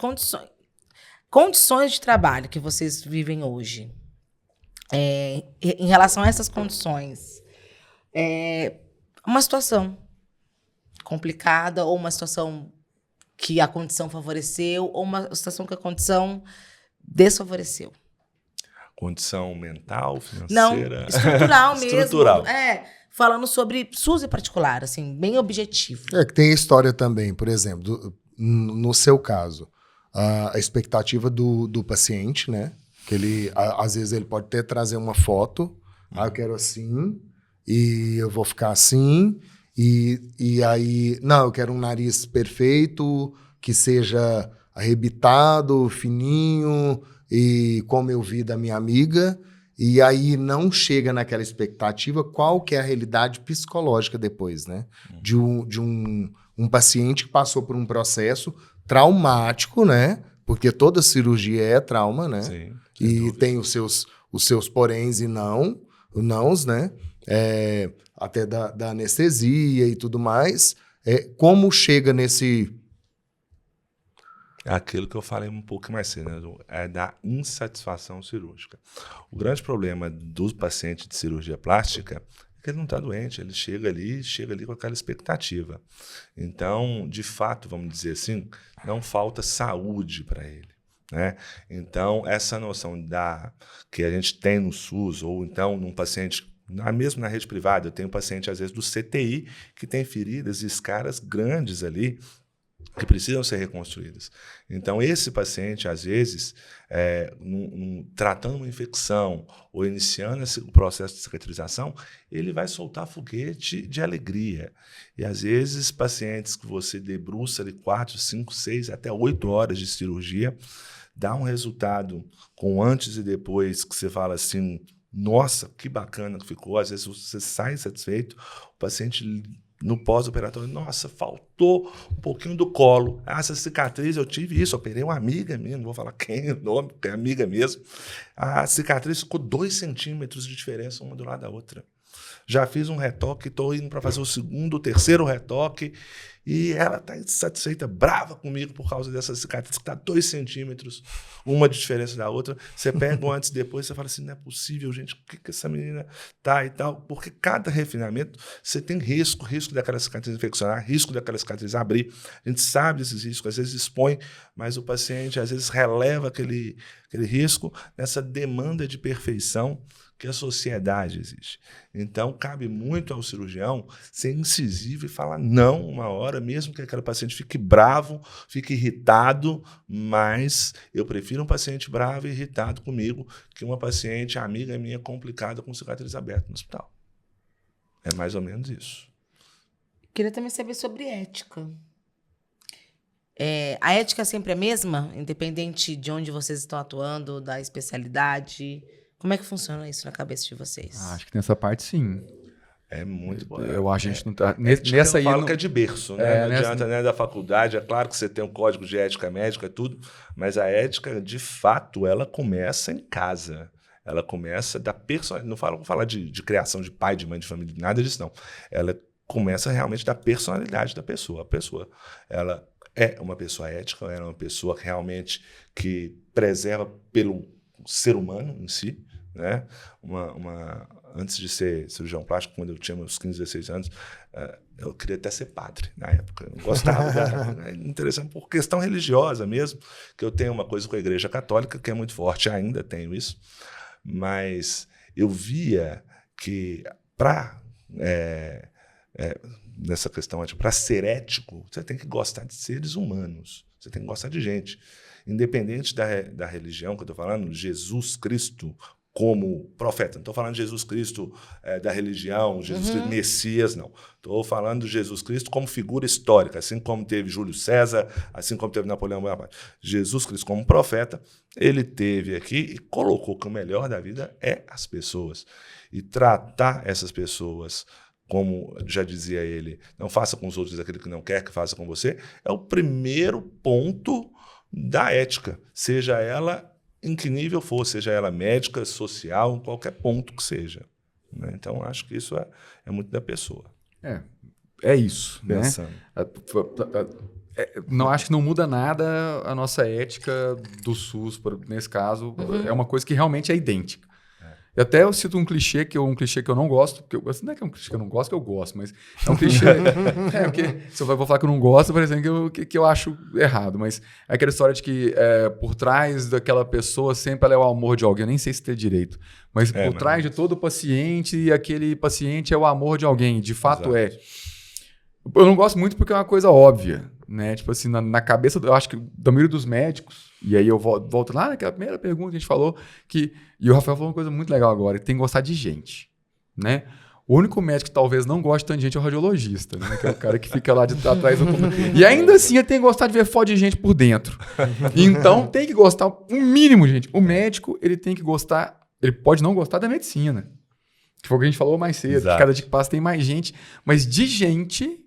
condições de trabalho que vocês vivem hoje. Em relação a essas condições, uma situação complicada ou uma situação que a condição favoreceu ou uma situação que a condição desfavoreceu. Condição mental, financeira? Não, estrutural mesmo. Estrutural. Falando sobre SUS em particular, assim, bem objetivo. Que tem história também, por exemplo, no seu caso, a expectativa do paciente, né? Que ele, às vezes, ele pode até trazer uma foto, eu quero assim, e eu vou ficar assim, e aí, não, eu quero um nariz perfeito, que seja arrebitado, fininho, e como eu vi da minha amiga, e aí não chega naquela expectativa qual que é a realidade psicológica depois, né? De um paciente que passou por um processo traumático, né? Porque toda cirurgia é trauma, né? Sim, e tem os seus poréns e nãos, né? Até da anestesia e tudo mais. Como chega nesse... É aquilo que eu falei um pouco mais cedo, né? É da insatisfação cirúrgica. O grande problema do paciente de cirurgia plástica é que ele não está doente, ele chega ali com aquela expectativa. Então, de fato, vamos dizer assim, não falta saúde para ele, né? Então, essa noção que a gente tem no SUS, ou então num paciente, mesmo na rede privada, eu tenho paciente, às vezes, do CTI, que tem feridas e escaras grandes ali, que precisam ser reconstruídas. Então, esse paciente, às vezes, tratando uma infecção ou iniciando o processo de cicatrização, ele vai soltar foguete de alegria. E, às vezes, pacientes que você debruça ali 4, 5, 6, até 8 horas de cirurgia, dá um resultado com antes e depois que você fala assim, nossa, que bacana que ficou. Às vezes, você sai satisfeito, o paciente... No pós-operatório, nossa, faltou um pouquinho do colo. Essa cicatriz, eu tive isso, operei uma amiga minha, não vou falar quem é o nome, porque é amiga mesmo. A cicatriz ficou 2 centímetros de diferença uma do lado da outra. Já fiz um retoque, estou indo para fazer o segundo, o terceiro retoque, e ela está insatisfeita, brava comigo por causa dessa cicatriz, que está 2 centímetros, uma de diferença da outra. Você pega um antes e depois, você fala assim, não é possível, gente, o que essa menina tá e tal? Porque cada refinamento, você tem risco daquela cicatriz infeccionar, risco daquela cicatriz abrir. A gente sabe desses riscos, às vezes expõe, mas o paciente, às vezes, releva aquele risco nessa demanda de perfeição que a sociedade exige. Então, cabe muito ao cirurgião ser incisivo e falar não uma hora, mesmo que aquele paciente fique bravo, fique irritado, mas eu prefiro um paciente bravo e irritado comigo que uma paciente, amiga minha, complicada com cicatriz aberta no hospital. É mais ou menos isso. Queria também saber sobre ética. A ética é sempre a mesma, independente de onde vocês estão atuando, da especialidade? Como é que funciona isso na cabeça de vocês? Acho que nessa parte, sim. É muito bom. Eu acho que a gente não tá... Nessa aí eu falo que é de berço, né? Não adianta, né, da faculdade. É claro que você tem um código de ética médica, tudo, mas a ética, de fato, ela começa em casa. Ela começa da personalidade. Não vou falar de criação de pai, de mãe, de família, nada disso, não. Ela começa realmente da personalidade da pessoa. A pessoa, ela é uma pessoa ética, ela é uma pessoa realmente que preserva pelo ser humano em si, né? Antes de ser cirurgião plástico, quando eu tinha meus 15, 16 anos, eu queria até ser padre na época. Eu gostava. Interessante por questão religiosa mesmo, que eu tenho uma coisa com a Igreja Católica que é muito forte, ainda tenho isso, mas eu via que nessa questão, para ser ético, você tem que gostar de seres humanos, você tem que gostar de gente. Independente da religião que eu estou falando, Jesus Cristo como profeta. Não estou falando de Jesus Cristo da religião, Jesus Cristo Messias, não. Estou falando de Jesus Cristo como figura histórica, assim como teve Júlio César, assim como teve Napoleão Bonaparte. Jesus Cristo como profeta, ele teve aqui e colocou que o melhor da vida é as pessoas. E tratar essas pessoas, como já dizia ele, não faça com os outros aquilo que não quer que faça com você, é o primeiro ponto da ética, seja ela em que nível for, seja ela médica, social, em qualquer ponto que seja. Né? Então, acho que isso é muito da pessoa. É isso. Pensando. Né? Não acho que não muda nada a nossa ética do SUS, nesse caso. É uma coisa que realmente é idêntica. E até eu cito um clichê que eu não gosto, não é que é um clichê que eu não gosto, que eu gosto, mas é um clichê. Porque se eu vou falar que eu não gosto, por exemplo, que eu acho errado. Mas é aquela história de que por trás daquela pessoa sempre ela é o amor de alguém. Eu nem sei se tem direito. Mas por trás de todo paciente, aquele paciente é o amor de alguém. De fato Exato. Eu não gosto muito porque é uma coisa óbvia, né? Tipo assim, na cabeça, eu acho que da maioria dos médicos, e aí eu volto lá naquela primeira pergunta que a gente falou, e o Rafael falou uma coisa muito legal agora, que tem que gostar de gente, né? O único médico que talvez não goste tanto de gente é o radiologista, né? Que é o cara que fica lá atrás do computador. E ainda assim ele tem que gostar de ver foto de gente por dentro. Então tem que gostar, o mínimo, gente. O médico, ele tem que gostar, ele pode não gostar da medicina. Que foi o que a gente falou mais cedo. Que cada dia que passa tem mais gente, mas de gente...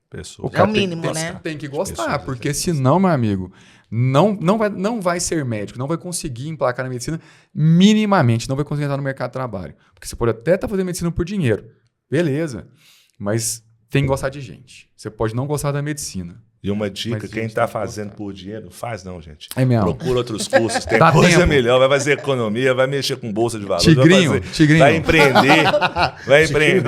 Pessoas. É o mínimo, né? Tem que gostar, porque senão, meu amigo, não vai ser médico, não vai conseguir emplacar na medicina minimamente, não vai conseguir entrar no mercado de trabalho. Porque você pode até estar fazendo medicina por dinheiro, beleza, mas tem que gostar de gente. Você pode não gostar da medicina. E uma dica, quem está fazendo por dinheiro, faz não, gente. É mesmo. Procura outros cursos, tem Dá coisa tempo. melhor, vai fazer economia, vai mexer com bolsa de valores, Tigrinho. vai empreender, vai empreender.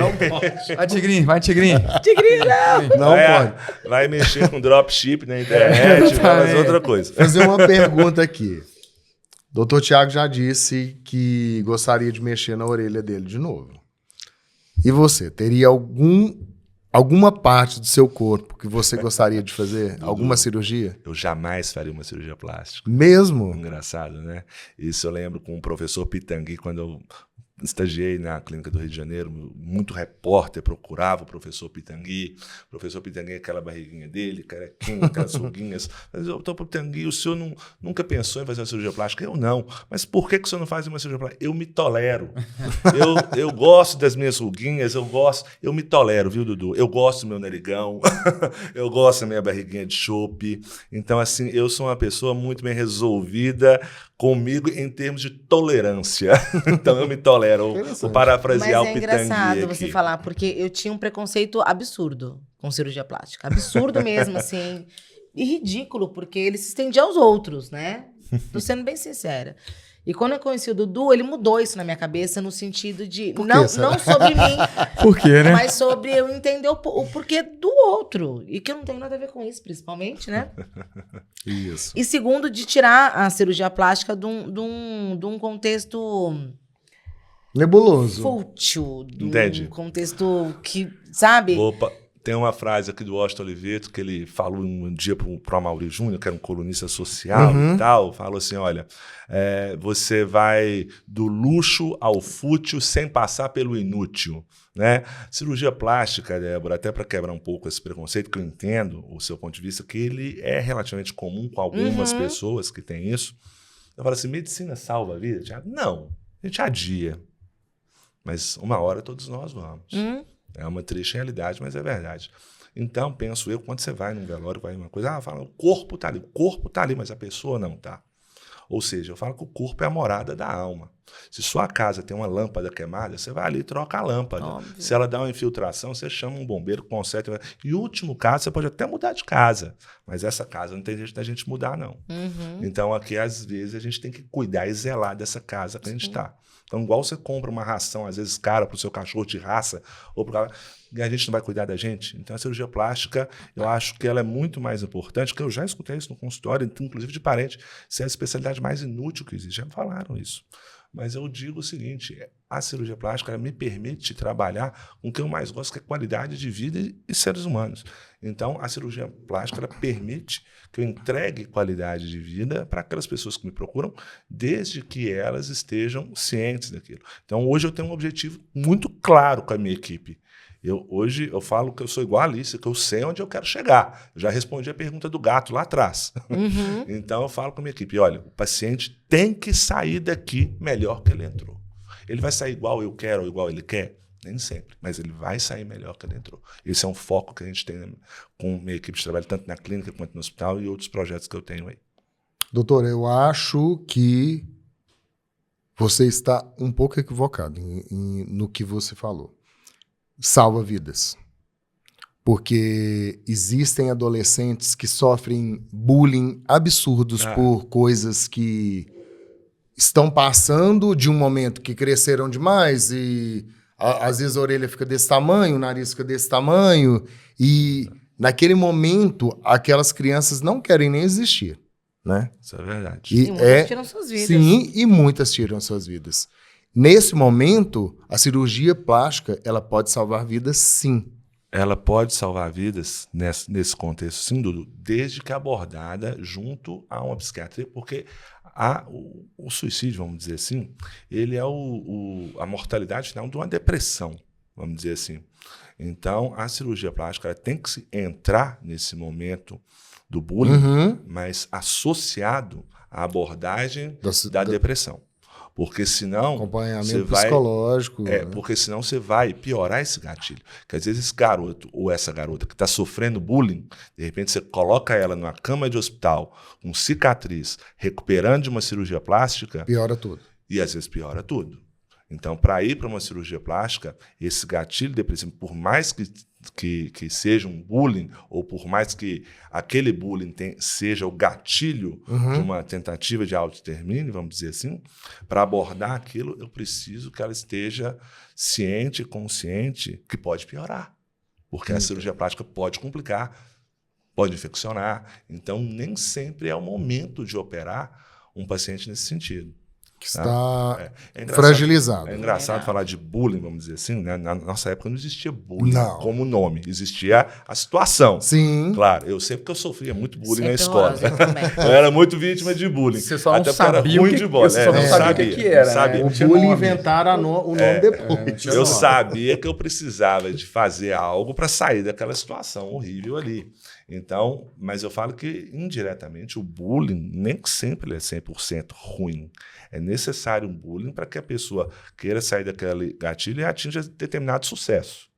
Vai, Tigrinho, vai, Tigrinho. Tigrinho, não! Não pode. Vai mexer com dropship na internet, vai fazer outra coisa. Fazer uma pergunta aqui. Dr. Tiago já disse que gostaria de mexer na orelha dele de novo. E você, teria alguma parte do seu corpo que você gostaria de fazer? Alguma cirurgia? Eu jamais faria uma cirurgia plástica. Mesmo? Engraçado, né? Isso eu lembro com o professor Pitangui, quando eu estagiei na clínica do Rio de Janeiro, muito repórter procurava o professor Pitangui. O professor Pitangui, aquela barriguinha dele, carequinha, aquelas ruguinhas. Mas, doutor Pitangui, o senhor nunca pensou em fazer uma cirurgia plástica? Eu não. Mas por que o senhor não faz uma cirurgia plástica? Eu me tolero. Eu gosto das minhas ruguinhas, eu me tolero, viu, Dudu? Eu gosto do meu narigão, eu gosto da minha barriguinha de chope. Então, assim, eu sou uma pessoa muito bem resolvida comigo em termos de tolerância. Então, eu me tolero. Vou parafrasear o Pitangui. Mas é engraçado aqui. você falar, porque eu tinha um preconceito absurdo com cirurgia plástica. Absurdo mesmo, assim. E ridículo, porque ele se estendia aos outros, né? Tô sendo bem sincera. E quando eu conheci o Dudu, ele mudou isso na minha cabeça, no sentido de... Não sobre mim, Por quê, né? mas sobre eu entender o porquê do outro. E que eu não tenho nada a ver com isso, principalmente, né? Isso. E segundo, de tirar a cirurgia plástica de um contexto... Nebuloso. fútil, de Entendi. um contexto que, sabe? Opa, tem uma frase aqui do Washington Oliveto que ele falou um dia para o Amaury Júnior, que era um colunista social e tal, falou assim, olha, você vai do luxo ao fútil sem passar pelo inútil. Né? Cirurgia plástica, Débora, até para quebrar um pouco esse preconceito, que eu entendo o seu ponto de vista, que ele é relativamente comum com algumas pessoas que têm isso. Eu falo assim, medicina salva a vida, Thiago? Não, a gente adia. Mas uma hora todos nós vamos. É uma triste realidade, mas é verdade. Então, penso eu, quando você vai num velório, vai uma coisa, fala, o corpo tá ali, mas a pessoa não tá. Ou seja, eu falo que o corpo é a morada da alma. Se sua casa tem uma lâmpada queimada, você vai ali e troca a lâmpada. Óbvio. Se ela dá uma infiltração, você chama um bombeiro, conserta. E último caso, você pode até mudar de casa. Mas essa casa não tem jeito da gente mudar, não. Então, aqui, às vezes, a gente tem que cuidar e zelar dessa casa que a gente está. Então, igual você compra uma ração, às vezes, cara, para o seu cachorro de raça, ou para a gente não vai cuidar da gente. Então, a cirurgia plástica, eu acho que ela é muito mais importante, que eu já escutei isso no consultório, inclusive de parente, se é a especialidade mais inútil que existe. Já me falaram isso. Mas eu digo o seguinte, a cirurgia plástica ela me permite trabalhar com o que eu mais gosto, que é qualidade de vida e seres humanos. Então, a cirurgia plástica ela permite que eu entregue qualidade de vida para aquelas pessoas que me procuram, desde que elas estejam cientes daquilo. Então, hoje eu tenho um objetivo muito claro com a minha equipe. Hoje eu falo que eu sou igual a Alice, que eu sei onde eu quero chegar. Eu já respondi a pergunta do gato lá atrás. Então eu falo com a minha equipe, olha, o paciente tem que sair daqui melhor que ele entrou. Ele vai sair igual eu quero ou igual ele quer? Nem sempre, mas ele vai sair melhor que ele entrou. Esse é um foco que a gente tem com a minha equipe de trabalho, tanto na clínica quanto no hospital e outros projetos que eu tenho aí. Doutor, eu acho que você está um pouco equivocado no que você falou. Salva vidas. Porque existem adolescentes que sofrem bullying absurdos por coisas que estão passando de um momento que cresceram demais e às vezes a orelha fica desse tamanho, o nariz fica desse tamanho e naquele momento aquelas crianças não querem nem existir, né? Isso é verdade. E muitas tiram suas vidas. Sim, e muitas tiram suas vidas. Nesse momento, a cirurgia plástica, ela pode salvar vidas, sim. Ela pode salvar vidas nesse contexto, sim, Dudu, desde que abordada junto a uma psiquiatria, porque o suicídio, vamos dizer assim, ele é a mortalidade final de uma depressão, vamos dizer assim. Então, a cirurgia plástica ela tem que entrar nesse momento do bullying, mas associado à abordagem da depressão. Porque senão acompanhamento psicológico. Porque senão você vai piorar esse gatilho. Porque às vezes esse garoto ou essa garota que está sofrendo bullying, de repente você coloca ela numa cama de hospital, com cicatriz, recuperando de uma cirurgia plástica. Piora tudo. E às vezes piora tudo. Então, para ir para uma cirurgia plástica, esse gatilho depressivo, por mais que seja um bullying, ou por mais que aquele bullying seja o gatilho de uma tentativa de autoextermínio, vamos dizer assim, para abordar aquilo, eu preciso que ela esteja ciente, consciente, que pode piorar. Porque a cirurgia plástica pode complicar, pode infeccionar. Então, nem sempre é o momento de operar um paciente nesse sentido. Que está fragilizado. É engraçado falar de bullying, vamos dizer assim, né? Na nossa época não existia bullying como nome, existia a situação. Sim. Claro, eu sei porque eu sofria muito bullying na escola. Eu era muito vítima de bullying. Você só não sabia ruim de bola. Você só não sabia o que era. Sabia. O bullying inventaram o nome depois. Eu sabia que eu precisava de fazer algo para sair daquela situação horrível ali. Então, mas eu falo que indiretamente o bullying nem sempre é 100% ruim. É necessário um bullying para que a pessoa queira sair daquele gatilho e atinja determinado sucesso.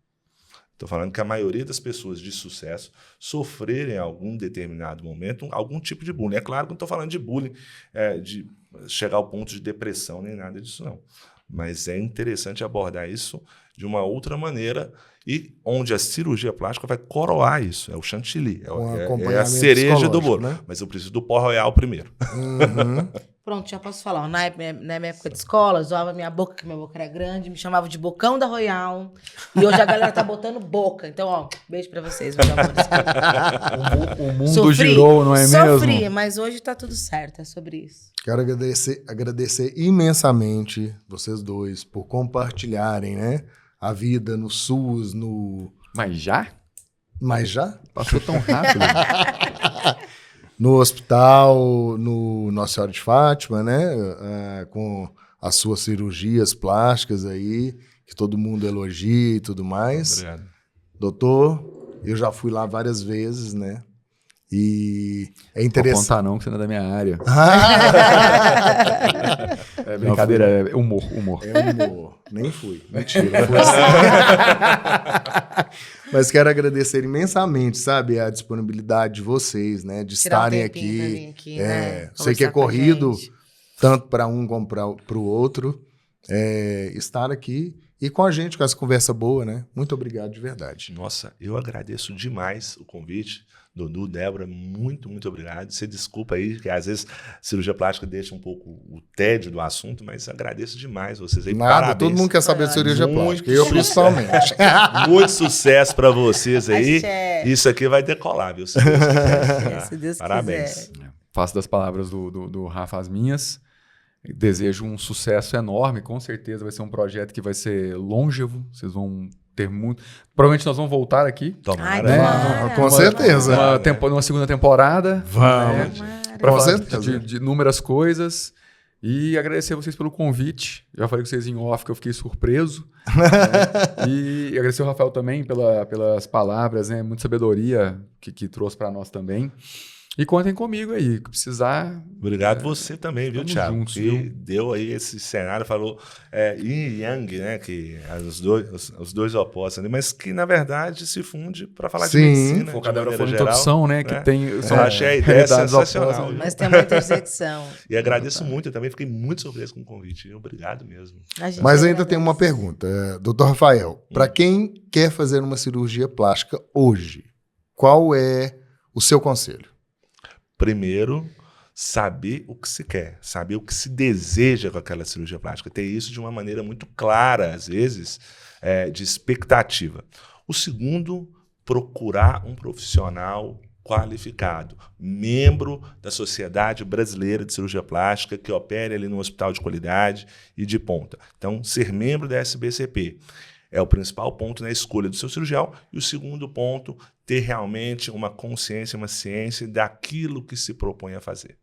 Estou falando que a maioria das pessoas de sucesso sofrerem em algum determinado momento algum tipo de bullying. É claro que não estou falando de bullying, de chegar ao ponto de depressão, nem nada disso não. Mas é interessante abordar isso de uma outra maneira e onde a cirurgia plástica vai coroar isso. É o chantilly, é a cereja do bolo. Né? Mas eu preciso do pó royal primeiro. Pronto, já posso falar. Na minha época de escola, eu zoava minha boca, que minha boca era grande, me chamavam de bocão da Royal. E hoje a galera tá botando boca. Então, ó, beijo pra vocês, meus amores. O mundo girou, não é mesmo? Sofri, mas hoje tá tudo certo, é sobre isso. Quero agradecer imensamente vocês dois por compartilharem, né, a vida no SUS, Mas já? Mas já? Passou tão rápido. No hospital, no Nossa Senhora de Fátima, né? Com as suas cirurgias plásticas aí, que todo mundo elogia e tudo mais. Obrigado. Doutor, eu já fui lá várias vezes, né? E é interessante. Não contar não, que você não é da minha área. É brincadeira, é humor. É humor. Nem fui. Mentira. Mas quero agradecer imensamente, sabe, a disponibilidade de vocês, né? De estarem aqui. Né? Sei que é corrido, tanto para um como para o outro. Estar aqui e com a gente, com essa conversa boa, né? Muito obrigado de verdade. Nossa, eu agradeço demais o convite. Dudu, Débora, muito, muito obrigado. Você desculpa aí, que às vezes a cirurgia plástica deixa um pouco o tédio do assunto, mas agradeço demais vocês aí. Nada, parabéns. Todo mundo quer saber de cirurgia plástica, eu principalmente. Muito sucesso para vocês aí. Axé. Isso aqui vai decolar, viu? Se Deus quiser. Se Deus parabéns. Quiser. Faço das palavras do Rafa as minhas. Desejo um sucesso enorme, com certeza vai ser um projeto que vai ser longevo, vocês vão ter muito... Provavelmente nós vamos voltar aqui. Tomara. Né? Com certeza. Numa segunda temporada. Vamos. Para falar de inúmeras coisas. E agradecer a vocês pelo convite. Já falei com vocês em off que eu fiquei surpreso. E agradecer ao Rafael também pelas palavras, né? Muita sabedoria que trouxe para nós também. E contem comigo aí, que precisar. Obrigado você também, viu, Thiago? Juntos, que viu? deu aí esse cenário, falou yin e yang, né? Que os dois opostos ali, mas que na verdade se funde para falar de medicina. Focada de na maneira geral, opção, né? Que tem. Eu achei a ideia sensacional. Mas tem uma intersecção. E agradeço muito, eu também fiquei muito surpreso com o convite. Obrigado mesmo. Mas ainda tem uma pergunta, doutor Rafael. Para quem quer fazer uma cirurgia plástica hoje, qual é o seu conselho? Primeiro, saber o que se quer, saber o que se deseja com aquela cirurgia plástica. Ter isso de uma maneira muito clara, às vezes, de expectativa. O segundo, procurar um profissional qualificado, membro da Sociedade Brasileira de Cirurgia Plástica, que opere ali no hospital de qualidade e de ponta. Então, ser membro da SBCP é o principal ponto na escolha do seu cirurgião. E o segundo ponto, ter realmente uma consciência, uma ciência daquilo que se propõe a fazer.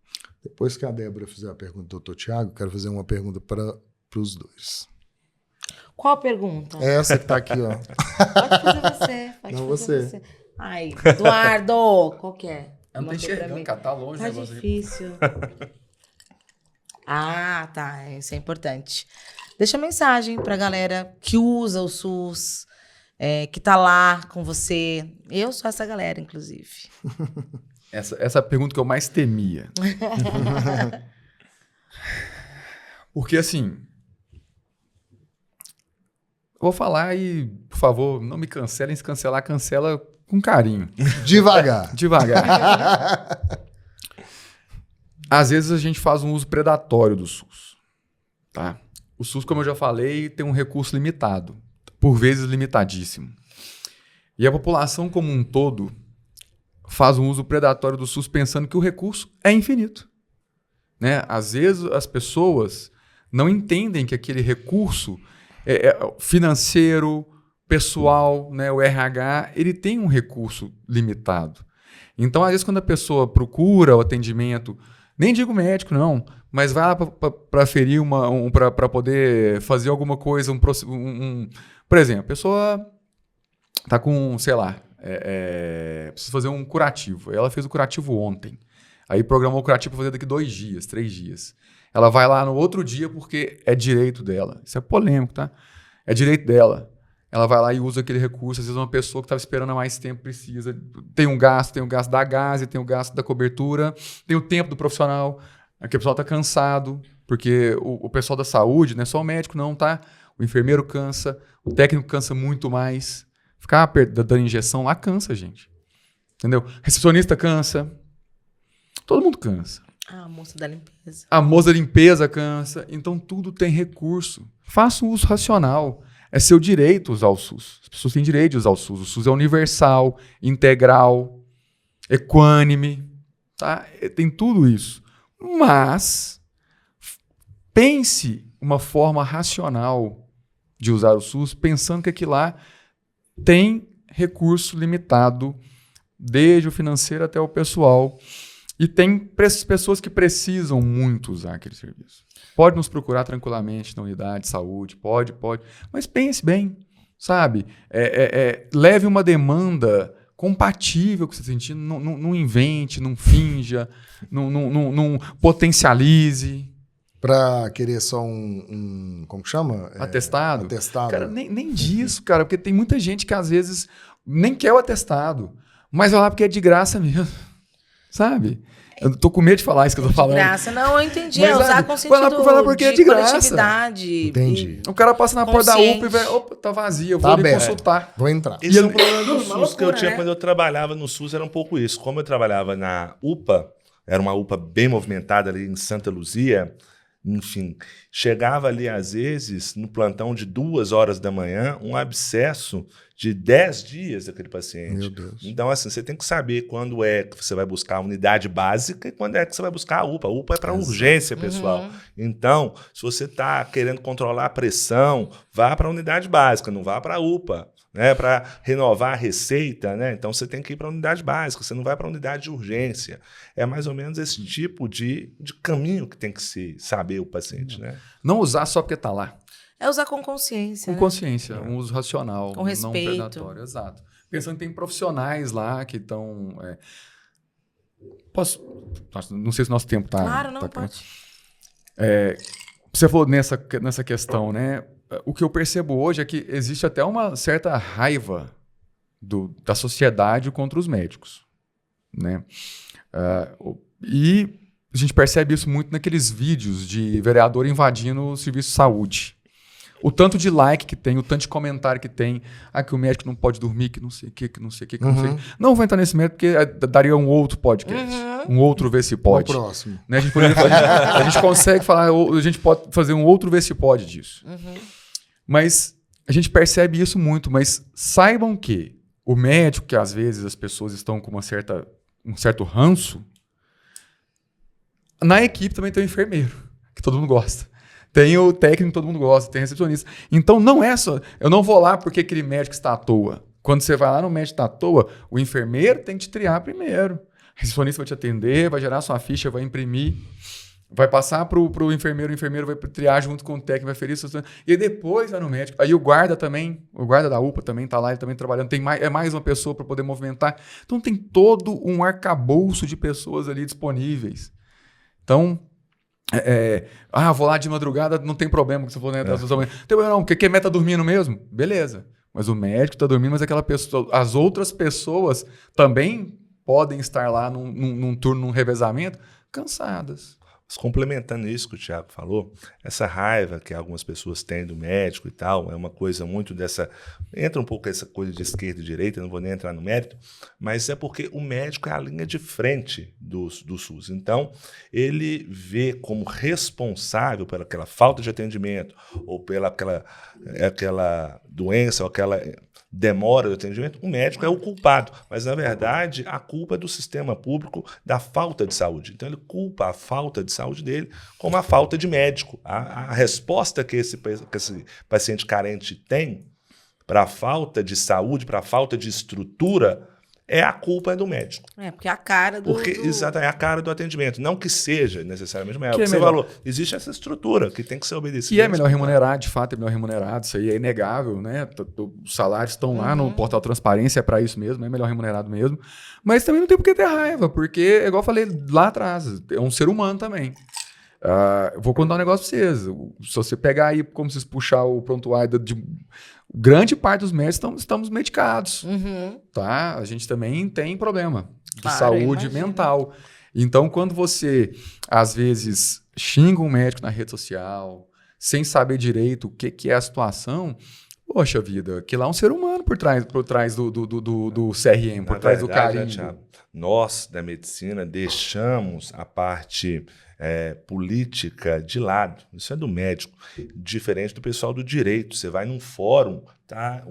Depois que a Débora fizer a pergunta do doutor Thiago, quero fazer uma pergunta para os dois. Qual a pergunta? Essa que está aqui, ó. Pode fazer você. Não, você. Ai, Eduardo, qual que é? Eu não tô enxergando, cara, tá longe o Tá negócio difícil. Tá, isso é importante. Deixa mensagem pra galera que usa o SUS, que tá lá com você. Eu sou essa galera, inclusive. Essa é a pergunta que eu mais temia. Porque, assim... Vou falar e, por favor, não me cancelem. Se cancelar, cancela com carinho. Devagar. Devagar. Às vezes a gente faz um uso predatório do SUS. Tá? O SUS, como eu já falei, tem um recurso limitado. Por vezes limitadíssimo. E a população como um todo faz um uso predatório do SUS pensando que o recurso é infinito. Né? Às vezes as pessoas não entendem que aquele recurso financeiro, pessoal, né, o RH, ele tem um recurso limitado. Então, às vezes, quando a pessoa procura o atendimento, nem digo médico, não, mas vai lá para ferir para poder fazer alguma coisa, por exemplo, a pessoa está com, sei lá, precisa fazer um curativo. Ela fez o curativo ontem. Aí programou o curativo para fazer daqui 2 dias, 3 dias. Ela vai lá no outro dia porque é direito dela. Isso é polêmico, tá? É direito dela. Ela vai lá e usa aquele recurso. Às vezes uma pessoa que estava esperando há mais tempo precisa. Tem um gasto da gase, tem o gasto da cobertura, tem o tempo do profissional. Aqui o pessoal está cansado, porque o pessoal da saúde, não é só o médico não, tá? O enfermeiro cansa, o técnico cansa muito mais. Ficar dando injeção lá cansa, gente. Entendeu? Recepcionista cansa. Todo mundo cansa. A moça da limpeza. A moça da limpeza cansa. Então, tudo tem recurso. Faça um uso racional. É seu direito usar o SUS. As pessoas têm direito de usar o SUS. O SUS é universal, integral, equânime. Tá? Tem tudo isso. Mas, pense uma forma racional de usar o SUS, pensando que aquilo lá tem recurso limitado, desde o financeiro até o pessoal. E tem pessoas que precisam muito usar aquele serviço. Pode nos procurar tranquilamente na unidade de saúde, pode. Mas pense bem, sabe? Leve uma demanda compatível com o que você está sentindo. Não invente, não finja, não potencialize. Para querer só como que chama? Atestado? Atestado. Cara, nem disso, cara. Porque tem muita gente que às vezes nem quer o atestado. Mas vai lá porque é de graça mesmo. Sabe? Eu tô com medo de falar isso que eu tô falando. De graça, não, eu entendi. Mas, usar com sentido vai lá porque é de graça. coletividade. Entendi. O cara passa na porta da UPA e vai, opa, tá vazia, eu vou ali consultar. Vou entrar. Esse é um problema do SUS que eu tinha quando eu trabalhava no SUS, era um pouco isso. Como eu trabalhava na UPA, era uma UPA bem movimentada ali em Santa Luzia, enfim, chegava ali às vezes no plantão de 2 horas da manhã, um abscesso de 10 dias daquele paciente. Meu Deus. Então, assim, você tem que saber quando é que você vai buscar a unidade básica e quando é que você vai buscar a UPA. A UPA é para urgência, pessoal. Uhum. Então, se você está querendo controlar a pressão, vá para a unidade básica, não vá para a UPA. Né, para renovar a receita, né? Então você tem que ir para a unidade básica, você não vai para a unidade de urgência. É mais ou menos esse tipo de caminho que tem que se saber o paciente. Né? Não usar só porque está lá. É usar com consciência. Com consciência, um uso racional, com respeito. não predatório. Exato. Pensando que tem profissionais lá que estão... Posso? Não sei se o nosso tempo tá... Claro, não, tá pode. Você falou nessa questão, né? O que eu percebo hoje é que existe até uma certa raiva da sociedade contra os médicos, né? E a gente percebe isso muito naqueles vídeos de vereador invadindo o serviço de saúde. O tanto de like que tem, o tanto de comentário que tem, que o médico não pode dormir, que não sei o que, que não sei o que, que não sei o que. Não vou entrar nesse método porque daria um outro podcast. Um outro Vê Se Pode. O próximo. Né? A gente consegue falar, a gente pode fazer um outro Vê Se Pode disso. Mas a gente percebe isso muito, mas saibam que o médico, que às vezes as pessoas estão com um certo ranço, na equipe também tem o enfermeiro, que todo mundo gosta. Tem o técnico que todo mundo gosta, tem recepcionista. Então não é só... Eu não vou lá porque aquele médico está à toa. Quando você vai lá no médico está à toa, o enfermeiro tem que te triar primeiro. O recepcionista vai te atender, vai gerar sua ficha, vai imprimir, vai passar pro enfermeiro, o enfermeiro vai triar junto com o técnico, vai ferir sua... E aí depois vai no médico. Aí o guarda também, o guarda da UPA também está lá, ele também trabalhando. É mais uma pessoa para poder movimentar. Então tem todo um arcabouço de pessoas ali disponíveis. Então... vou lá de madrugada, não tem problema que você for, né? Não, porque quem tá dormindo mesmo? Beleza. Mas o médico tá dormindo, mas aquela pessoa, as outras pessoas também podem estar lá num turno, num revezamento, cansadas. Mas complementando isso que o Thiago falou, essa raiva que algumas pessoas têm do médico e tal, é uma coisa muito dessa... Entra um pouco essa coisa de esquerda e direita, não vou nem entrar no mérito, mas é porque o médico é a linha de frente do SUS. Então, ele vê como responsável pela aquela falta de atendimento, ou pela aquela doença, ou aquela demora de atendimento, o médico é o culpado. Mas, na verdade, a culpa é do sistema público da falta de saúde. Então, ele culpa a falta de saúde dele como a falta de médico. A resposta que esse paciente carente tem para a falta de saúde, para a falta de estrutura, a culpa é do médico. Porque é a cara do... Exato, é a cara do atendimento. Não que seja necessariamente melhor. Porque você falou, existe essa estrutura que tem que ser obedecida. E é melhor remunerado, de fato, é melhor remunerado. Isso aí é inegável, né? Os salários estão lá no portal Transparência, é para isso mesmo, é melhor remunerado mesmo. Mas também não tem por que ter raiva, porque, igual eu falei lá atrás, é um ser humano também. Eu vou contar um negócio para vocês. Se você pegar aí, como vocês puxar o prontuário de... Grande parte dos médicos estamos medicados, tá? A gente também tem problema de saúde mental. Então, quando você, às vezes, xinga um médico na rede social, sem saber direito o que é a situação, poxa vida, que lá é um ser humano por trás do CRM, por trás do carinho. Thiago, nós, da medicina, deixamos a parte... política de lado. Isso é do médico. Diferente do pessoal do direito. Você vai num fórum, tá?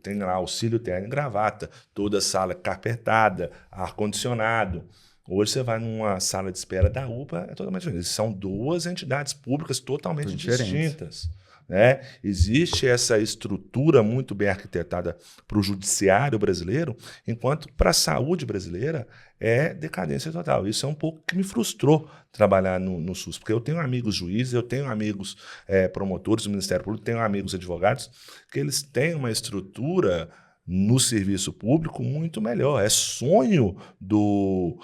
Tem lá auxílio terno e gravata, toda a sala carpetada, ar-condicionado. Hoje você vai numa sala de espera da UPA, é totalmente diferente. São duas entidades públicas totalmente distintas. Né? Existe essa estrutura muito bem arquitetada para o judiciário brasileiro, enquanto para a saúde brasileira é decadência total. Isso é um pouco que me frustrou trabalhar no SUS, porque eu tenho amigos juízes, eu tenho amigos promotores do Ministério Público, tenho amigos advogados, que eles têm uma estrutura no serviço público muito melhor. É sonho do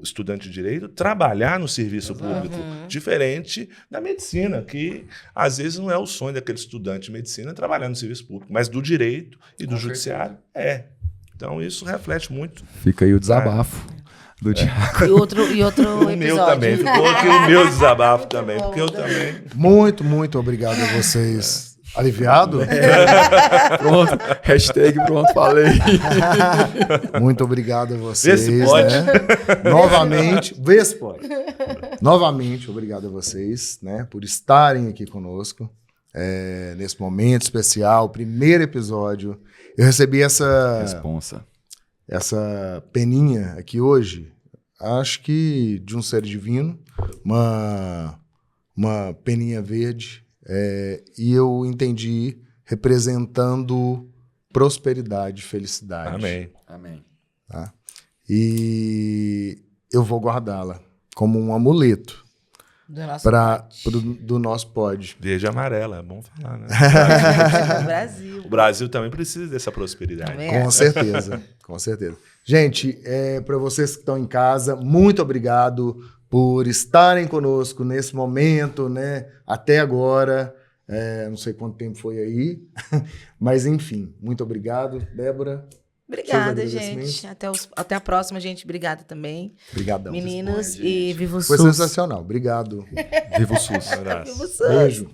estudante de direito trabalhar no serviço público, diferente da medicina, que às vezes não é o sonho daquele estudante de medicina trabalhar no serviço público, mas do direito e do judiciário Então isso reflete muito. Fica aí o desabafo do Thiago. E outro o episódio. Meu também, ficou aqui o meu desabafo também, porque eu também... Muito obrigado a vocês. Aliviado? Pronto, hashtag pronto, falei. Muito obrigado a vocês. Vê se pode. Né? Novamente, vê se pode. Novamente, obrigado a vocês, né, por estarem aqui conosco nesse momento especial, primeiro episódio. Eu recebi essa peninha aqui hoje, acho que de um ser divino, uma peninha verde. E eu entendi representando prosperidade, felicidade. Amém. Tá? E eu vou guardá-la como um amuleto do nosso pod. Verde e amarela, é bom falar, né? Brasil. O Brasil também precisa dessa prosperidade. Com certeza, com certeza. Gente, para vocês que estão em casa, muito obrigado por estarem conosco nesse momento, né? Até agora. Não sei quanto tempo foi aí, mas enfim, muito obrigado, Débora. Obrigada, gente. Até a próxima, gente. Obrigada também. Obrigadão. Meninos, e viva o Foi SUS. sensacional. Obrigado. Viva o SUS. Viva o SUS. Beijo.